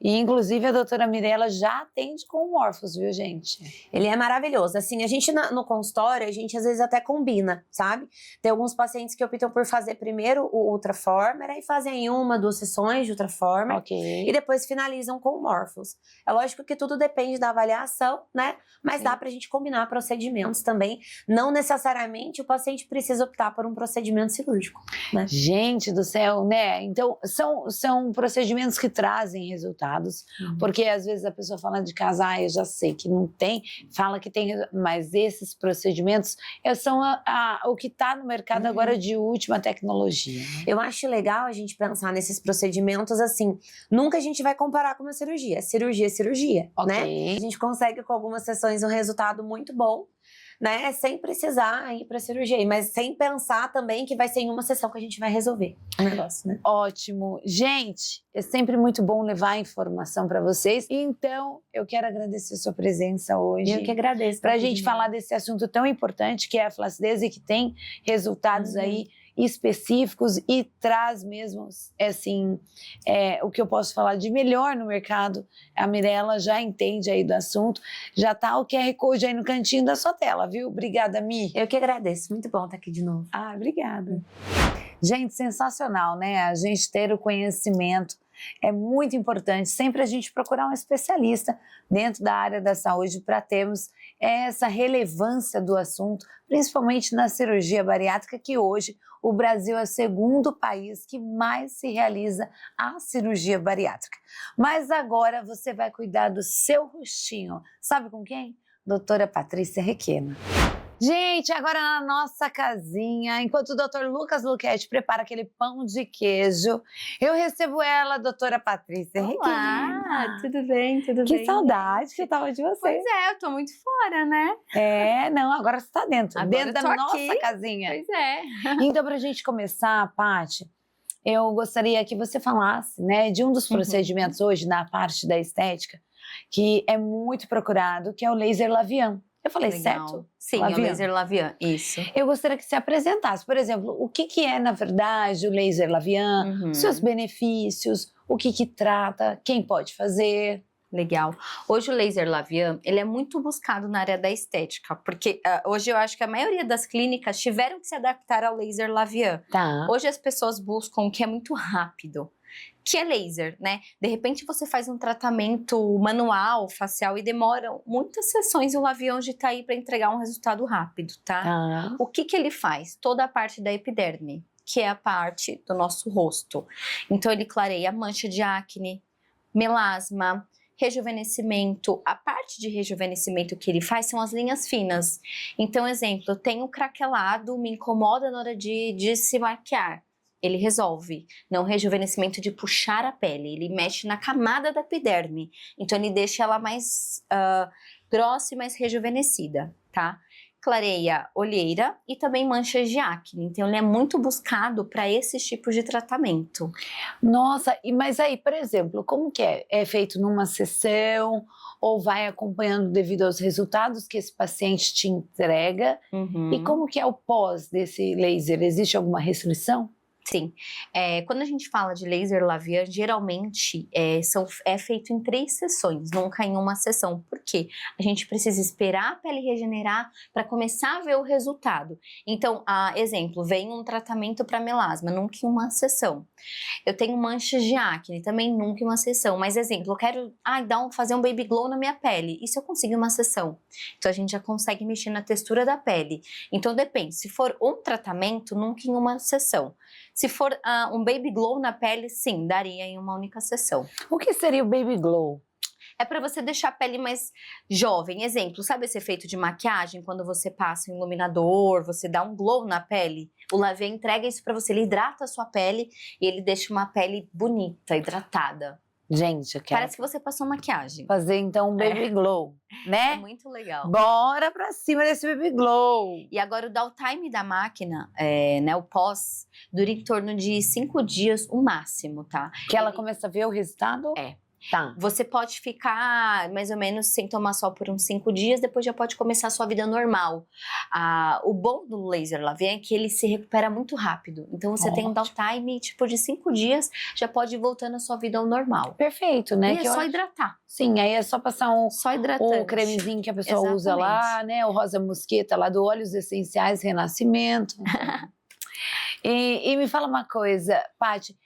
Speaker 1: E, inclusive, a doutora Mirella já atende com o Morpheus, viu, gente?
Speaker 5: Ele é maravilhoso. Assim, a gente no consultório, a gente às vezes até combina, sabe? Tem alguns pacientes que optam por fazer primeiro o Ultraformer, aí fazem 1, 2 sessões de Ultraformer.
Speaker 1: Ok.
Speaker 5: E depois finalizam com o Morpheus. É lógico que tudo depende da avaliação, né? Mas
Speaker 1: Sim.
Speaker 5: dá pra gente combinar procedimentos também. Não necessariamente o paciente precisa optar por um procedimento cirúrgico, né?
Speaker 1: Gente do céu, né? Então, são procedimentos que trazem resultados. Porque às vezes a pessoa fala de casar, eu já sei que não tem, fala que tem, mas esses procedimentos são o que está no mercado agora de última tecnologia. Né?
Speaker 5: Eu acho legal a gente pensar nesses procedimentos assim, nunca a gente vai comparar com uma cirurgia. Cirurgia é cirurgia, né? A gente consegue com algumas sessões um resultado muito bom, né? Sem precisar ir para cirurgia, mas sem pensar também que vai ser em uma sessão que a gente vai resolver o negócio, né?
Speaker 1: Ótimo. Gente, é sempre muito bom levar informação para vocês. Então, eu quero agradecer a sua presença hoje.
Speaker 5: Eu que agradeço.
Speaker 1: Para a gente falar desse assunto tão importante que é a flacidez e que tem resultados aí específicos e traz mesmo, assim, o que eu posso falar de melhor no mercado. A Mirella já entende aí do assunto, já tá o QR Code aí no cantinho da sua tela, viu? Obrigada, Mi.
Speaker 5: Eu que agradeço, muito bom estar aqui de novo.
Speaker 1: Ah, obrigada. Gente, sensacional, né? A gente ter o conhecimento é muito importante. Sempre a gente procurar um especialista dentro da área da saúde para termos essa relevância do assunto, principalmente na cirurgia bariátrica, que hoje o Brasil é o segundo país que mais se realiza a cirurgia bariátrica. Mas agora você vai cuidar do seu rostinho. Sabe com quem? Doutora Patrícia Requena. Gente, agora na nossa casinha, enquanto o Dr. Lucas Luquete prepara aquele pão de queijo, eu recebo ela, a doutora Patrícia Requena.
Speaker 6: Olá, tudo bem, tudo bem?
Speaker 1: Que saudade que eu tava de você.
Speaker 6: Pois é, eu tô muito fora, né?
Speaker 1: Não, agora você tá dentro,
Speaker 6: Agora
Speaker 1: dentro
Speaker 6: eu
Speaker 1: da
Speaker 6: tô
Speaker 1: nossa
Speaker 6: aqui.
Speaker 1: casinha.
Speaker 6: Pois é.
Speaker 1: Então, pra gente começar, Paty, eu gostaria que você falasse, né, de um dos procedimentos hoje na parte da estética, que é muito procurado, que é o laser labial. Eu falei
Speaker 6: Legal.
Speaker 1: certo?
Speaker 6: Sim,
Speaker 1: Labial.
Speaker 6: é o laser labial, isso.
Speaker 1: Eu gostaria que você apresentasse, por exemplo, o que é, na verdade, o laser labial, seus benefícios, o que trata, quem pode fazer.
Speaker 6: Legal. Hoje o laser labial, ele é muito buscado na área da estética, porque hoje eu acho que a maioria das clínicas tiveram que se adaptar ao laser labial.
Speaker 1: Tá.
Speaker 6: Hoje as pessoas buscam o que é muito rápido, que é laser, né? De repente você faz um tratamento manual, facial, e demora muitas sessões e o labial já tá aí para entregar um resultado rápido, tá?
Speaker 1: Tá.
Speaker 6: O que ele faz? Toda a parte da epiderme, que é a parte do nosso rosto. Então ele clareia a mancha de acne, melasma, rejuvenescimento. A parte de rejuvenescimento que ele faz são as linhas finas. Então, exemplo, eu tenho craquelado, me incomoda na hora de se maquiar. Ele resolve. Não rejuvenescimento de puxar a pele, ele mexe na camada da epiderme. Então ele deixa ela mais grossa e mais rejuvenescida, tá? Clareia olheira e também manchas de acne. Então ele é muito buscado para esses tipos de tratamento.
Speaker 1: Nossa, mas aí, por exemplo, como que é? É feito numa sessão ou vai acompanhando devido aos resultados que esse paciente te entrega? E como que é o pós desse laser? Existe alguma restrição?
Speaker 6: Sim. Quando a gente fala de laser labial, geralmente é feito em 3 sessões, nunca em uma sessão. Por quê? A gente precisa esperar a pele regenerar para começar a ver o resultado. Então, exemplo, vem um tratamento para melasma, nunca em uma sessão. Eu tenho manchas de acne, também nunca em uma sessão. Mas, exemplo, eu quero fazer um baby glow na minha pele. Isso eu consigo em uma sessão. Então, a gente já consegue mexer na textura da pele. Então, depende. Se for um tratamento, nunca em uma sessão. Se for um baby glow na pele, sim, daria em uma única sessão.
Speaker 1: O que seria o baby glow?
Speaker 6: É para você deixar a pele mais jovem. Exemplo, sabe esse efeito de maquiagem? Quando você passa um iluminador, você dá um glow na pele. O Lavie entrega isso para você, ele hidrata a sua pele e ele deixa uma pele bonita, hidratada.
Speaker 1: Gente, eu quero
Speaker 6: Parece que você passou maquiagem.
Speaker 1: fazer então um baby glow, né?
Speaker 6: É muito legal.
Speaker 1: Bora pra cima desse baby glow.
Speaker 6: E agora o downtime da máquina, o pós, dura em torno de 5 dias o máximo, tá?
Speaker 1: Que ela começa a ver o resultado?
Speaker 6: É.
Speaker 1: Tá.
Speaker 6: Você pode ficar mais ou menos sem tomar sol por uns 5 dias, depois já pode começar a sua vida normal. O bom do laser Lavie é que ele se recupera muito rápido. Então você tem um downtime tipo de 5 dias, já pode ir voltando a sua vida ao normal.
Speaker 1: Perfeito, né?
Speaker 6: E é só hidratar.
Speaker 1: Sim, aí é só passar
Speaker 6: Só hidratante.
Speaker 1: o cremezinho que a pessoa usa
Speaker 6: Exatamente.
Speaker 1: lá, né? O rosa mosqueta lá do Óleos Essenciais Renascimento. E me fala uma coisa, Paty,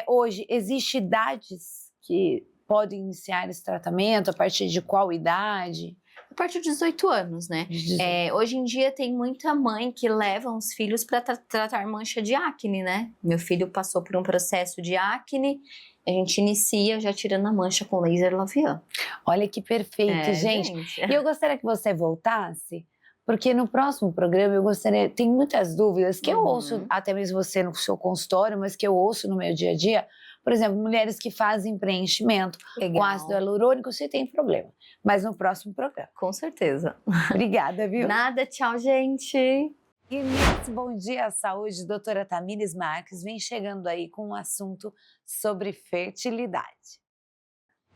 Speaker 1: hoje existe idades que podem iniciar esse tratamento, a partir de qual idade?
Speaker 6: A partir de 18 anos, né? Hoje em dia tem muita mãe que leva os filhos para tratar mancha de acne, né? Meu filho passou por um processo de acne, a gente inicia já tirando a mancha com laser Lavie.
Speaker 1: Olha que perfeito, gente. E eu gostaria que você voltasse, porque no próximo programa eu gostaria, tem muitas dúvidas que eu ouço, até mesmo você no seu consultório, mas que eu ouço no meu dia a dia. Por exemplo, mulheres que fazem preenchimento com ácido hialurônico, se tem problema. Mas no próximo programa.
Speaker 6: Com certeza.
Speaker 1: Obrigada, viu?
Speaker 6: Nada, tchau, gente.
Speaker 1: E nesse Bom Dia Saúde, doutora Tamires Marques vem chegando aí com um assunto sobre fertilidade.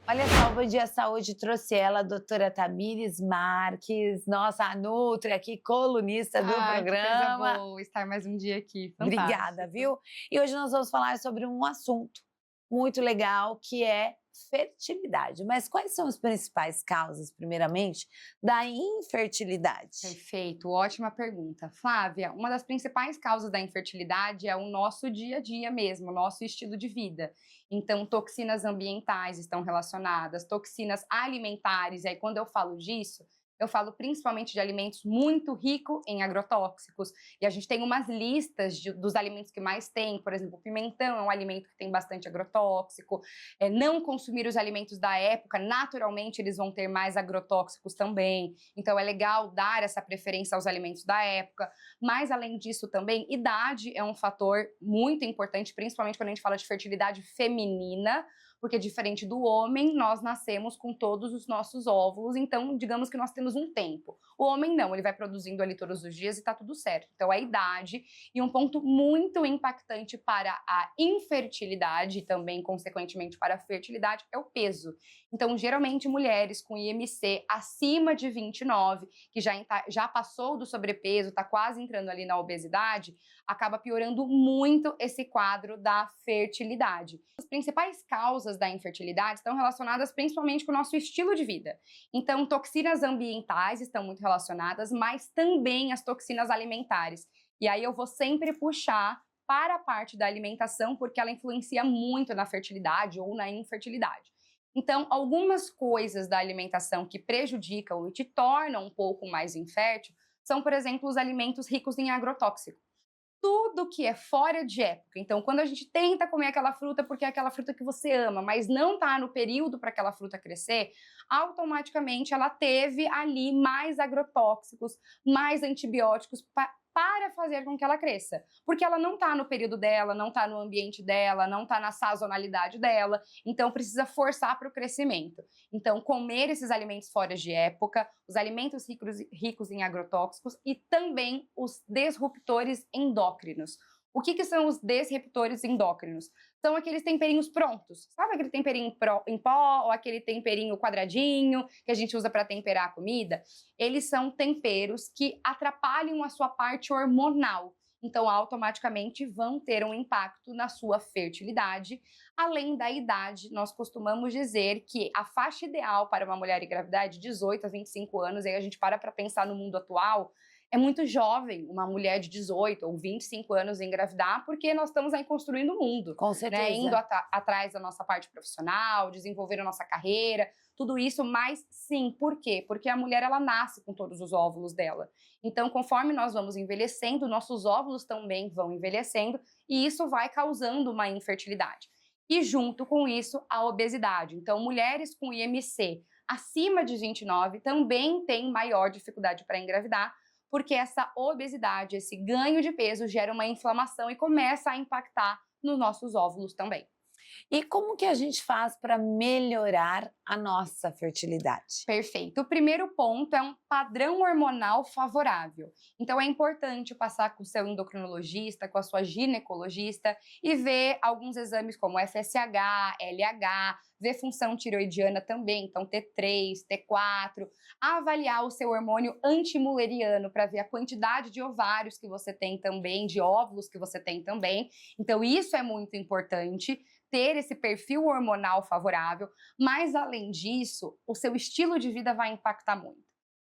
Speaker 1: Olha só, o Bom Dia Saúde trouxe ela, a doutora Tamires Marques, nossa, a Nutri aqui, colunista do programa.
Speaker 7: Que coisa boa estar mais um dia aqui. Fantástico.
Speaker 1: Obrigada, viu? E hoje nós vamos falar sobre um assunto muito legal, que é fertilidade. Mas quais são as principais causas, primeiramente, da infertilidade?
Speaker 7: Perfeito, ótima pergunta. Flávia, uma das principais causas da infertilidade é o nosso dia a dia mesmo, o nosso estilo de vida. Então, toxinas ambientais estão relacionadas, toxinas alimentares, e aí quando eu falo disso, eu falo principalmente de alimentos muito ricos em agrotóxicos. E a gente tem umas listas dos alimentos que mais tem. Por exemplo, o pimentão é um alimento que tem bastante agrotóxico. Não consumir os alimentos da época, naturalmente eles vão ter mais agrotóxicos também. Então é legal dar essa preferência aos alimentos da época. Mas além disso também, idade é um fator muito importante, principalmente quando a gente fala de fertilidade feminina. Porque diferente do homem, nós nascemos com todos os nossos óvulos, então digamos que nós temos um tempo. O homem não, ele vai produzindo ali todos os dias e tá tudo certo. Então a idade, e um ponto muito impactante para a infertilidade e também consequentemente para a fertilidade é o peso. Então geralmente mulheres com IMC acima de 29, que já passou do sobrepeso, tá quase entrando ali na obesidade, acaba piorando muito esse quadro da fertilidade. As principais causas da infertilidade estão relacionadas principalmente com o nosso estilo de vida. Então, toxinas ambientais estão muito relacionadas, mas também as toxinas alimentares. E aí eu vou sempre puxar para a parte da alimentação, porque ela influencia muito na fertilidade ou na infertilidade. Então, algumas coisas da alimentação que prejudicam e te tornam um pouco mais infértil são, por exemplo, os alimentos ricos em agrotóxico. Tudo que é fora de época. Então, quando a gente tenta comer aquela fruta porque é aquela fruta que você ama, mas não está no período para aquela fruta crescer, automaticamente ela teve ali mais agrotóxicos, mais antibióticos para fazer com que ela cresça. Porque ela não está no período dela, não está no ambiente dela, não está na sazonalidade dela, então precisa forçar para o crescimento. Então, comer esses alimentos fora de época, os alimentos ricos em agrotóxicos e também os disruptores endócrinos. O que são os disruptores endócrinos? São aqueles temperinhos prontos. Sabe aquele temperinho em pó ou aquele temperinho quadradinho que a gente usa para temperar a comida? Eles são temperos que atrapalham a sua parte hormonal. então automaticamente vão ter um impacto na sua fertilidade. Além da idade, nós costumamos dizer que a faixa ideal para uma mulher engravidar é de 18 a 25 anos, e aí a gente para pensar no mundo atual, é muito jovem uma mulher de 18 ou 25 anos engravidar, porque nós estamos aí construindo o mundo.
Speaker 1: Com certeza.
Speaker 7: Né? Indo atrás da nossa parte profissional, desenvolvendo a nossa carreira, tudo isso, mas sim, por quê? Porque a mulher, ela nasce com todos os óvulos dela. Então, conforme nós vamos envelhecendo, nossos óvulos também vão envelhecendo, e isso vai causando uma infertilidade. E junto com isso, a obesidade. Então, mulheres com IMC acima de 29 também têm maior dificuldade para engravidar, porque essa obesidade, esse ganho de peso gera uma inflamação e começa a impactar nos nossos óvulos também.
Speaker 1: E como que a gente faz para melhorar a nossa fertilidade?
Speaker 7: Perfeito. O primeiro ponto é um padrão hormonal favorável. Então é importante passar com o seu endocrinologista, com a sua ginecologista e ver alguns exames como FSH, LH, ver função tiroidiana também, então T3, T4, avaliar o seu hormônio antimuleriano para ver a quantidade de ovários que você tem também, de óvulos que você tem também. Então isso é muito importante, ter esse perfil hormonal favorável, mas além disso, o seu estilo de vida vai impactar muito.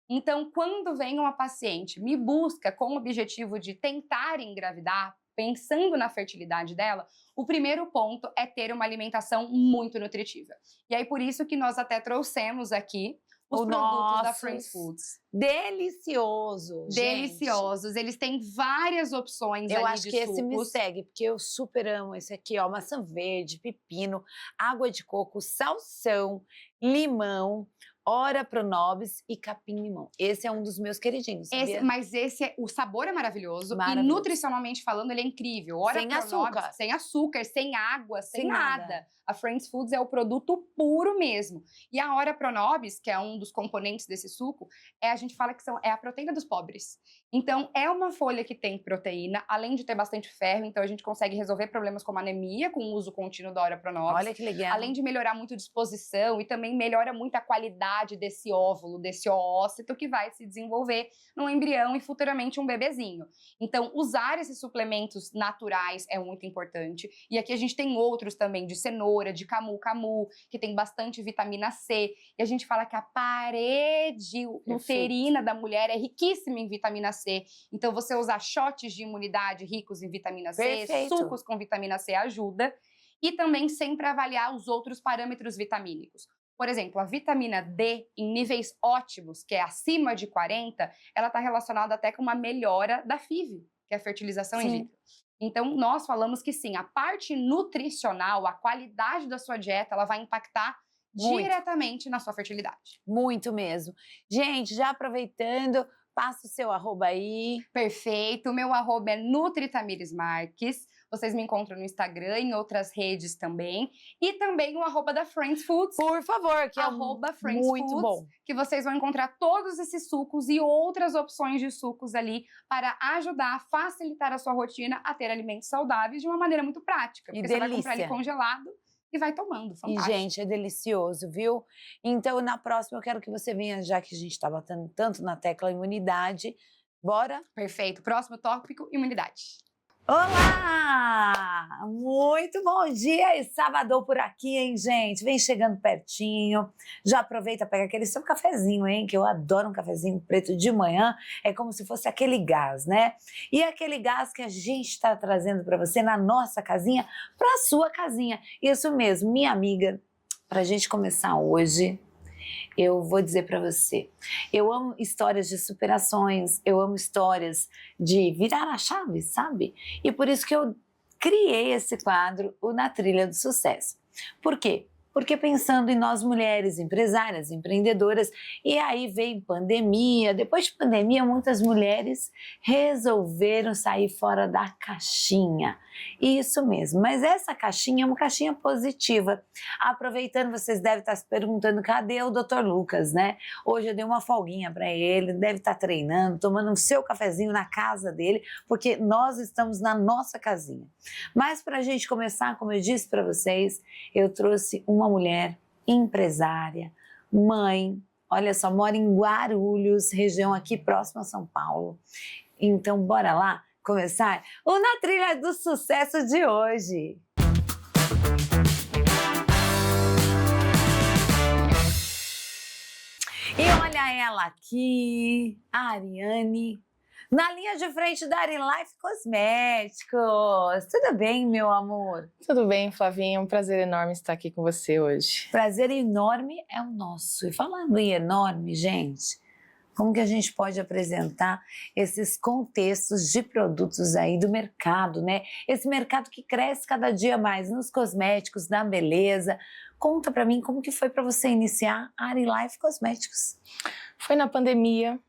Speaker 7: Então, quando vem uma paciente me busca com o objetivo de tentar engravidar, pensando na fertilidade dela, o primeiro ponto é ter uma alimentação muito nutritiva. E aí, por isso que nós até trouxemos aqui os produtos da Friends Foods.
Speaker 1: Delicioso,
Speaker 7: Deliciosos. Eles têm várias opções
Speaker 1: eu
Speaker 7: ali
Speaker 1: acho
Speaker 7: de
Speaker 1: que esse me
Speaker 7: sucos.
Speaker 1: segue, porque eu super amo esse aqui, ó, maçã verde, pepino, água de coco, salsão, limão, ora pronobis e capim-limão. Esse é um dos meus queridinhos, sabia?
Speaker 7: O sabor é maravilhoso,
Speaker 1: Maravilhoso.
Speaker 7: e nutricionalmente falando, ele é incrível. Ora
Speaker 1: Sem
Speaker 7: pronobis,
Speaker 1: açúcar.
Speaker 7: sem açúcar, sem água, sem
Speaker 1: Sem
Speaker 7: nada.
Speaker 1: nada.
Speaker 7: A Friends Foods é o produto puro mesmo. E a ora pronobis, que é um dos componentes desse suco, a gente fala que é a proteína dos pobres. Então, é uma folha que tem proteína, além de ter bastante ferro, então a gente consegue resolver problemas como anemia com o uso contínuo da ora pronobis.
Speaker 1: Olha que legal.
Speaker 7: Além de melhorar muito a disposição e também melhora muito a qualidade desse óvulo, desse oócito que vai se desenvolver num embrião e futuramente um bebezinho. Então, usar esses suplementos naturais é muito importante. E aqui a gente tem outros também, de cenoura, de camu, que tem bastante vitamina C. E a gente fala que a parede uterina da mulher é riquíssima em vitamina C. Então, você usar shots de imunidade ricos em vitamina C,
Speaker 1: Perfeito.
Speaker 7: sucos com vitamina C ajuda. E também sempre avaliar os outros parâmetros vitamínicos. Por exemplo, a vitamina D em níveis ótimos, que é acima de 40, ela está relacionada até com uma melhora da FIV, que é a fertilização in vitro. Então, nós falamos que sim, a parte nutricional, a qualidade da sua dieta, ela vai impactar
Speaker 1: Muito.
Speaker 7: diretamente na sua fertilidade.
Speaker 1: Muito mesmo. Gente, já aproveitando, passa o seu @ aí.
Speaker 7: Perfeito. O meu @ é Nutritamires Marques. Vocês me encontram no Instagram, em outras redes também. E também o @ da Friends Foods.
Speaker 1: Por favor, que é
Speaker 7: Friends
Speaker 1: muito
Speaker 7: Foods,
Speaker 1: bom.
Speaker 7: que vocês vão encontrar todos esses sucos e outras opções de sucos ali para ajudar a facilitar a sua rotina a ter alimentos saudáveis de uma maneira muito prática.
Speaker 1: E
Speaker 7: Porque você vai comprar ele
Speaker 1: delícia.
Speaker 7: congelado e vai tomando.
Speaker 1: E,
Speaker 7: Fantástico.
Speaker 1: gente, é delicioso, viu? Então, na próxima, eu quero que você venha, já que a gente tá batendo tanto na tecla imunidade. Bora?
Speaker 7: Perfeito. Próximo tópico, imunidade.
Speaker 1: Olá! Muito bom dia e sábado por aqui, hein, gente? Vem chegando pertinho. Já aproveita, pega aquele seu cafezinho, hein? Que eu adoro um cafezinho preto de manhã. É como se fosse aquele gás, né? E aquele gás que a gente está trazendo para você na nossa casinha, para a sua casinha. Isso mesmo, minha amiga. Para a gente começar hoje, eu vou dizer para você, eu amo histórias de superações, eu amo histórias de virar a chave, sabe? E por isso que eu criei esse quadro, o Na Trilha do Sucesso. Por quê? Porque pensando em nós mulheres empresárias, empreendedoras, e aí veio pandemia, depois de pandemia muitas mulheres resolveram sair fora da caixinha. Isso mesmo, mas essa caixinha é uma caixinha positiva. Aproveitando, vocês devem estar se perguntando, cadê o Dr. Lucas, né? Hoje eu dei uma folguinha para ele, deve estar treinando, tomando o seu cafezinho na casa dele, porque nós estamos na nossa casinha. Mas para a gente começar, como eu disse para vocês, eu trouxe uma mulher empresária, mãe, olha só, mora em Guarulhos, região aqui próxima a São Paulo. Então, bora lá começar o Na Trilha do Sucesso de hoje. E olha ela aqui, a Ariane, na linha de frente da Arilife Cosméticos. Tudo bem, meu amor?
Speaker 8: Tudo bem, Flavinha? É um prazer enorme estar aqui com você hoje.
Speaker 1: Prazer enorme é o nosso. E falando em enorme, gente, como que a gente pode apresentar esses contextos de produtos aí do mercado, né? Esse mercado que cresce cada dia mais nos cosméticos, na beleza. Conta pra mim como que foi para você iniciar a Arilife Cosméticos.
Speaker 8: Foi na pandemia,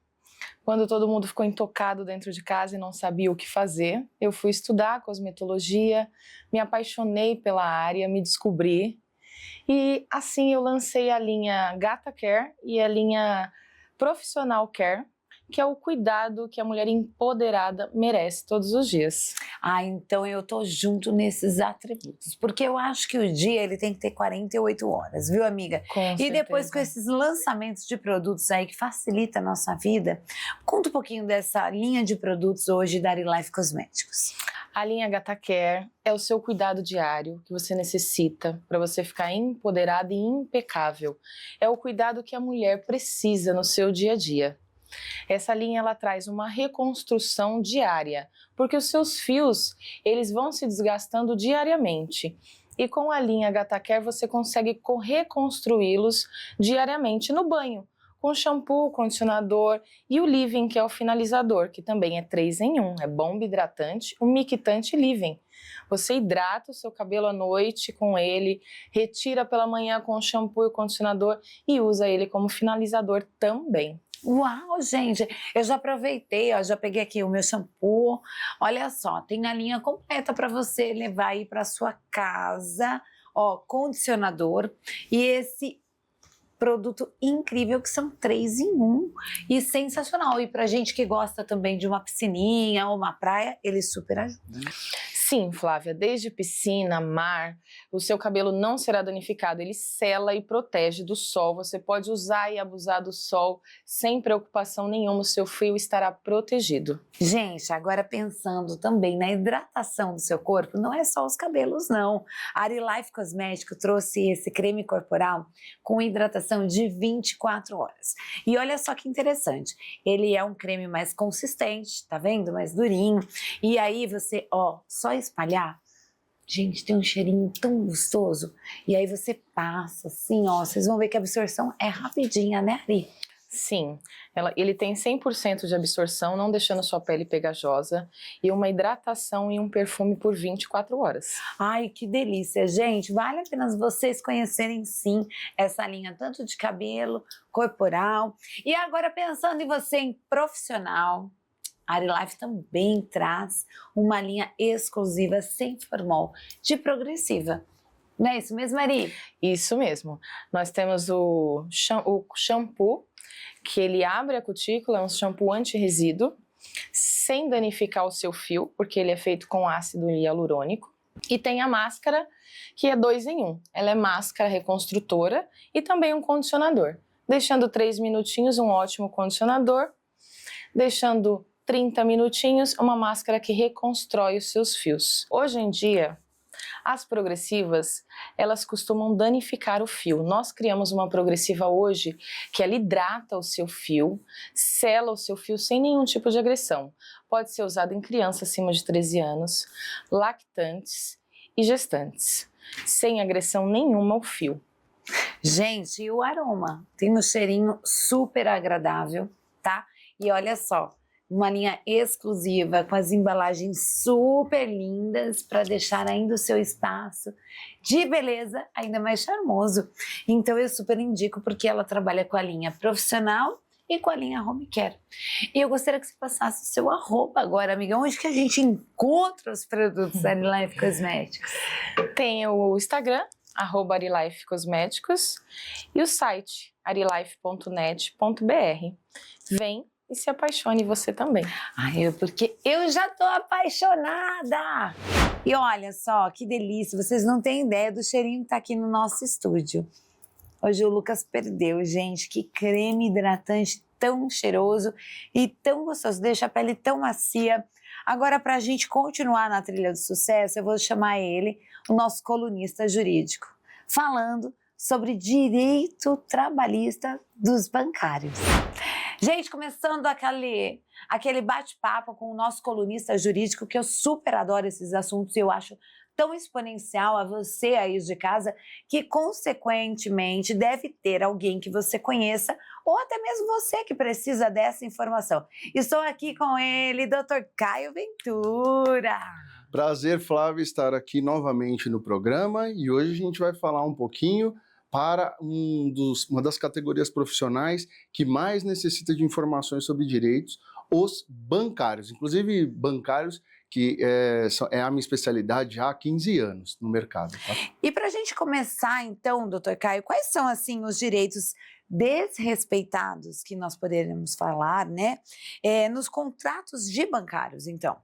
Speaker 8: quando todo mundo ficou intocado dentro de casa e não sabia o que fazer. Eu fui estudar cosmetologia, me apaixonei pela área, me descobri. E assim eu lancei a linha Gata Care e a linha Profissional Care, que é o cuidado que a mulher empoderada merece todos os dias.
Speaker 1: Ah, então eu tô junto nesses atributos, porque eu acho que o dia ele tem que ter 48 horas, viu, amiga?
Speaker 8: Com
Speaker 1: E depois
Speaker 8: certeza.
Speaker 1: com esses lançamentos de produtos aí que facilita a nossa vida, conta um pouquinho dessa linha de produtos hoje da Arilife Cosméticos.
Speaker 8: A linha Gata Care é o seu cuidado diário que você necessita para você ficar empoderada e impecável. É o cuidado que a mulher precisa no seu dia a dia. Essa linha ela traz uma reconstrução diária, porque os seus fios eles vão se desgastando diariamente. E com a linha Gata Care você consegue reconstruí-los diariamente no banho, com shampoo, condicionador e o leave-in, que é o finalizador, que também é 3 em 1, é bomba hidratante, umectante e leave-in. Você hidrata o seu cabelo à noite com ele, retira pela manhã com o shampoo e o condicionador e usa ele como finalizador também.
Speaker 1: Uau, gente, eu já aproveitei, ó, já peguei aqui o meu shampoo. Olha só, tem a linha completa para você levar aí para sua casa, ó, condicionador e esse produto incrível que são 3 em 1 e sensacional. E pra gente que gosta também de uma piscininha ou uma praia, ele super ajuda.
Speaker 8: Sim, Flávia, desde piscina, mar, o seu cabelo não será danificado, ele sela e protege do sol. Você pode usar e abusar do sol sem preocupação nenhuma, o seu fio estará protegido.
Speaker 1: Gente, agora pensando também na hidratação do seu corpo, não é só os cabelos não. A Arilife Cosmético trouxe esse creme corporal com hidratação de 24 horas. E olha só que interessante, ele é um creme mais consistente, tá vendo? Mais durinho. E aí você, ó, só espalhar, gente, tem um cheirinho tão gostoso. E aí você passa assim, ó, vocês vão ver que a absorção é rapidinha, né, Ari?
Speaker 8: Sim, ele tem 100% de absorção, não deixando sua pele pegajosa, e uma hidratação e um perfume por 24 horas.
Speaker 1: Ai, que delícia, gente. Vale a pena vocês conhecerem, sim, essa linha tanto de cabelo, corporal. E agora, pensando em você em profissional, a Arilife também traz uma linha exclusiva sem formol, de progressiva. Não é isso mesmo, Ari?
Speaker 8: Isso mesmo. Nós temos o shampoo, que ele abre a cutícula, é um shampoo anti-resíduo, sem danificar o seu fio, porque ele é feito com ácido hialurônico. E tem a máscara, que é 2 em 1. Ela é máscara reconstrutora e também um condicionador. Deixando 3 minutinhos, um ótimo condicionador. Deixando 30 minutinhos, uma máscara que reconstrói os seus fios. Hoje em dia, as progressivas, elas costumam danificar o fio. Nós criamos uma progressiva hoje que ela hidrata o seu fio, sela o seu fio sem nenhum tipo de agressão. Pode ser usada em crianças acima de 13 anos, lactantes e gestantes, sem agressão nenhuma ao fio.
Speaker 1: Gente, e o aroma? Tem um cheirinho super agradável, tá? E olha só, uma linha exclusiva com as embalagens super lindas para deixar ainda o seu espaço de beleza ainda mais charmoso. Então eu super indico porque ela trabalha com a linha profissional e com a linha home care. E eu gostaria que você passasse o seu arroba agora, amiga. Onde que a gente encontra os produtos da Arilife Cosméticos?
Speaker 8: Tem o Instagram, @Arilife Cosméticos, e o site arilife.net.br. Vem e se apaixone você também.
Speaker 1: Porque eu já tô apaixonada! E olha só, que delícia, vocês não têm ideia do cheirinho que tá aqui no nosso estúdio. Hoje o Lucas perdeu, gente, que creme hidratante tão cheiroso e tão gostoso, deixa a pele tão macia. Agora, para a gente continuar na trilha do sucesso, eu vou chamar ele, o nosso colunista jurídico, falando sobre direito trabalhista dos bancários. Gente, começando aquele bate-papo com o nosso colunista jurídico, que eu super adoro esses assuntos e eu acho tão exponencial a você aí de casa, que consequentemente deve ter alguém que você conheça ou até mesmo você que precisa dessa informação. Estou aqui com ele, Dr. Caio Ventura.
Speaker 9: Prazer, Flávia, estar aqui novamente no programa e hoje a gente vai falar um pouquinho para uma das categorias profissionais que mais necessita de informações sobre direitos, os bancários. Inclusive, bancários que é a minha especialidade já há 15 anos no mercado. Tá?
Speaker 1: E para a gente começar, então, doutor Caio, quais são, assim, os direitos desrespeitados que nós poderíamos falar, né, nos contratos de bancários, então?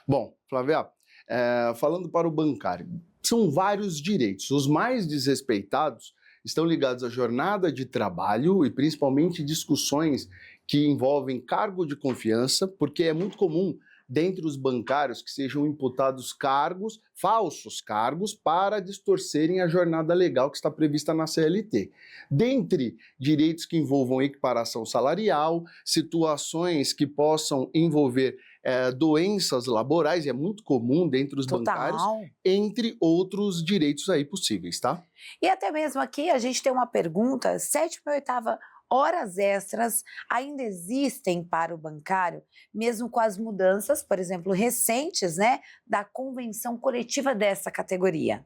Speaker 9: Bom, Flávia, falando para o bancário, são vários direitos. Os mais desrespeitados estão ligados à jornada de trabalho e principalmente discussões que envolvem cargo de confiança, porque é muito comum dentre os bancários que sejam imputados cargos, falsos cargos, para distorcerem a jornada legal que está prevista na CLT. Dentre direitos que envolvam equiparação salarial, situações que possam envolver doenças laborais, e é muito comum dentre os bancários, entre outros direitos aí possíveis, tá?
Speaker 1: E até mesmo aqui a gente tem uma pergunta, 7ª e 8ª horas extras ainda existem para o bancário, mesmo com as mudanças, por exemplo, recentes, né, da convenção coletiva dessa categoria?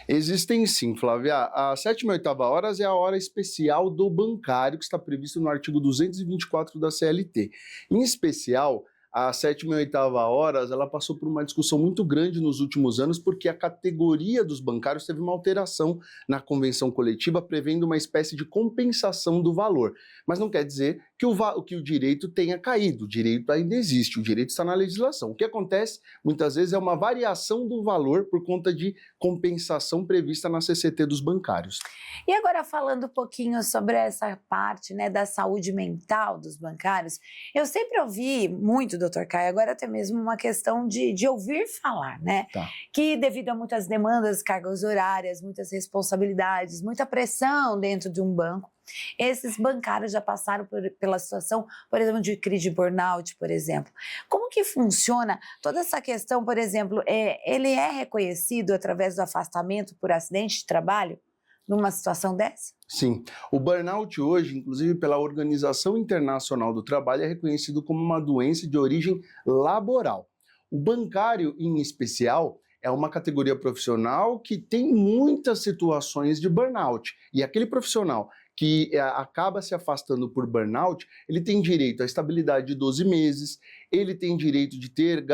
Speaker 9: Existem sim, Flávia. A 7ª e 8ª horas é a hora especial do bancário, que está previsto no artigo 224 da CLT. Em especial, a 7ª e 8ª horas, ela passou por uma discussão muito grande nos últimos anos, porque a categoria dos bancários teve uma alteração na convenção coletiva, prevendo uma espécie de compensação do valor. Mas não quer dizer que o direito tenha caído, o direito ainda existe, o direito está na legislação. O que acontece, muitas vezes, é uma variação do valor por conta de compensação prevista na CCT dos bancários.
Speaker 1: E agora, falando um pouquinho sobre essa parte, né, da saúde mental dos bancários, eu sempre ouvi muito, doutor Caio, agora até mesmo uma questão de ouvir falar, né?
Speaker 9: Tá.
Speaker 1: Que devido a muitas demandas, cargas horárias, muitas responsabilidades, muita pressão dentro de um banco, esses bancários já passaram pela situação, por exemplo, de crise de burnout, por exemplo. Como que funciona toda essa questão, por exemplo, ele é reconhecido através do afastamento por acidente de trabalho numa situação dessa?
Speaker 9: Sim. O burnout hoje, inclusive pela Organização Internacional do Trabalho, é reconhecido como uma doença de origem laboral. O bancário, em especial, é uma categoria profissional que tem muitas situações de burnout. E aquele profissional que acaba se afastando por burnout, ele tem direito à estabilidade de 12 meses, ele tem direito de ter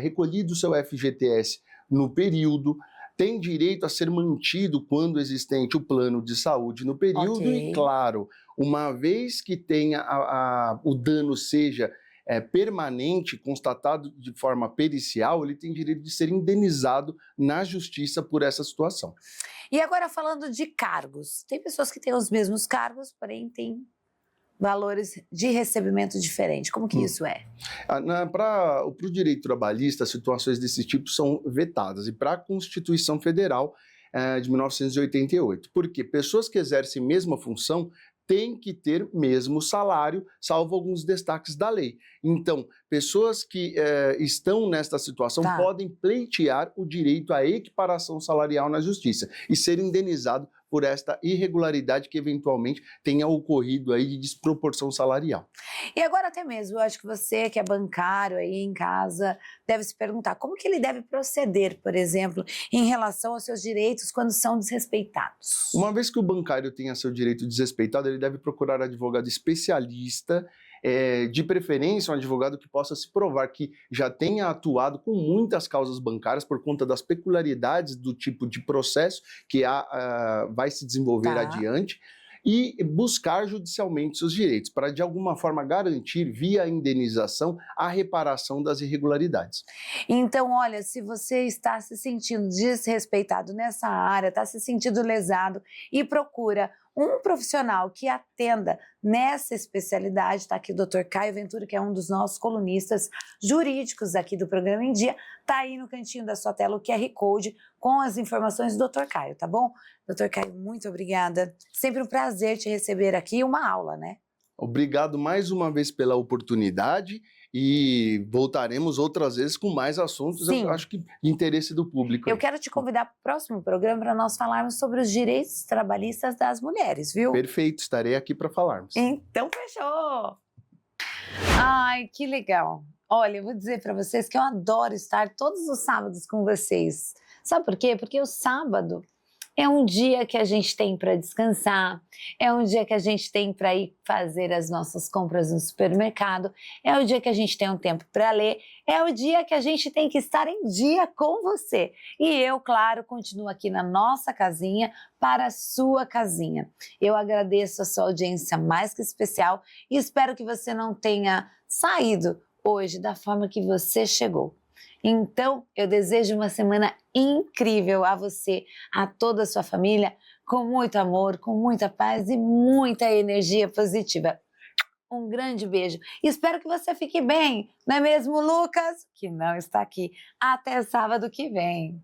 Speaker 9: recolhido o seu FGTS no período, tem direito a ser mantido quando existente o plano de saúde no período e, claro, uma vez que tenha o dano seja permanente, constatado de forma pericial, ele tem direito de ser indenizado na justiça por essa situação.
Speaker 1: E agora falando de cargos, tem pessoas que têm os mesmos cargos, porém têm valores de recebimento diferentes. Como que isso é?
Speaker 9: Para o direito trabalhista, situações desse tipo são vetadas. E para a Constituição Federal de 1988. Porque pessoas que exercem a mesma função têm que ter mesmo salário, salvo alguns destaques da lei. Então, pessoas que estão nesta situação podem pleitear o direito à equiparação salarial na justiça e ser indenizado por esta irregularidade que eventualmente tenha ocorrido aí de desproporção salarial.
Speaker 1: E agora até mesmo, eu acho que você que é bancário aí em casa deve se perguntar como que ele deve proceder, por exemplo, em relação aos seus direitos quando são desrespeitados.
Speaker 9: Uma vez que o bancário tenha seu direito desrespeitado, ele deve procurar advogado especialista, de preferência um advogado que possa se provar que já tenha atuado com muitas causas bancárias por conta das peculiaridades do tipo de processo que vai se desenvolver adiante, e buscar judicialmente seus direitos, para de alguma forma garantir, via indenização, a reparação das irregularidades.
Speaker 1: Então, olha, se você está se sentindo desrespeitado nessa área, está se sentindo lesado e procura um profissional que atenda nessa especialidade, tá aqui o Dr. Caio Ventura, que é um dos nossos colunistas jurídicos aqui do Programa em Dia, tá aí no cantinho da sua tela o QR Code com as informações do Dr. Caio, tá bom? Dr. Caio, muito obrigada. Sempre um prazer te receber aqui, uma aula, né?
Speaker 9: Obrigado mais uma vez pela oportunidade e voltaremos outras vezes com mais assuntos,
Speaker 1: Sim.
Speaker 9: eu acho que de interesse do público.
Speaker 1: Eu
Speaker 9: aí.
Speaker 1: quero te convidar para o próximo programa para nós falarmos sobre os direitos trabalhistas das mulheres, viu?
Speaker 9: Perfeito, estarei aqui para falarmos.
Speaker 1: Então, fechou! Ai, que legal! Olha, eu vou dizer para vocês que eu adoro estar todos os sábados com vocês. Sabe por quê? Porque o sábado é um dia que a gente tem para descansar, é um dia que a gente tem para ir fazer as nossas compras no supermercado, é o dia que a gente tem um tempo para ler, é o dia que a gente tem que estar em dia com você. E eu, claro, continuo aqui na nossa casinha para a sua casinha. Eu agradeço a sua audiência mais que especial e espero que você não tenha saído hoje da forma que você chegou. Então, eu desejo uma semana incrível a você, a toda a sua família, com muito amor, com muita paz e muita energia positiva. Um grande beijo. Espero que você fique bem, não é mesmo, Lucas? Que não está aqui. Até sábado que vem.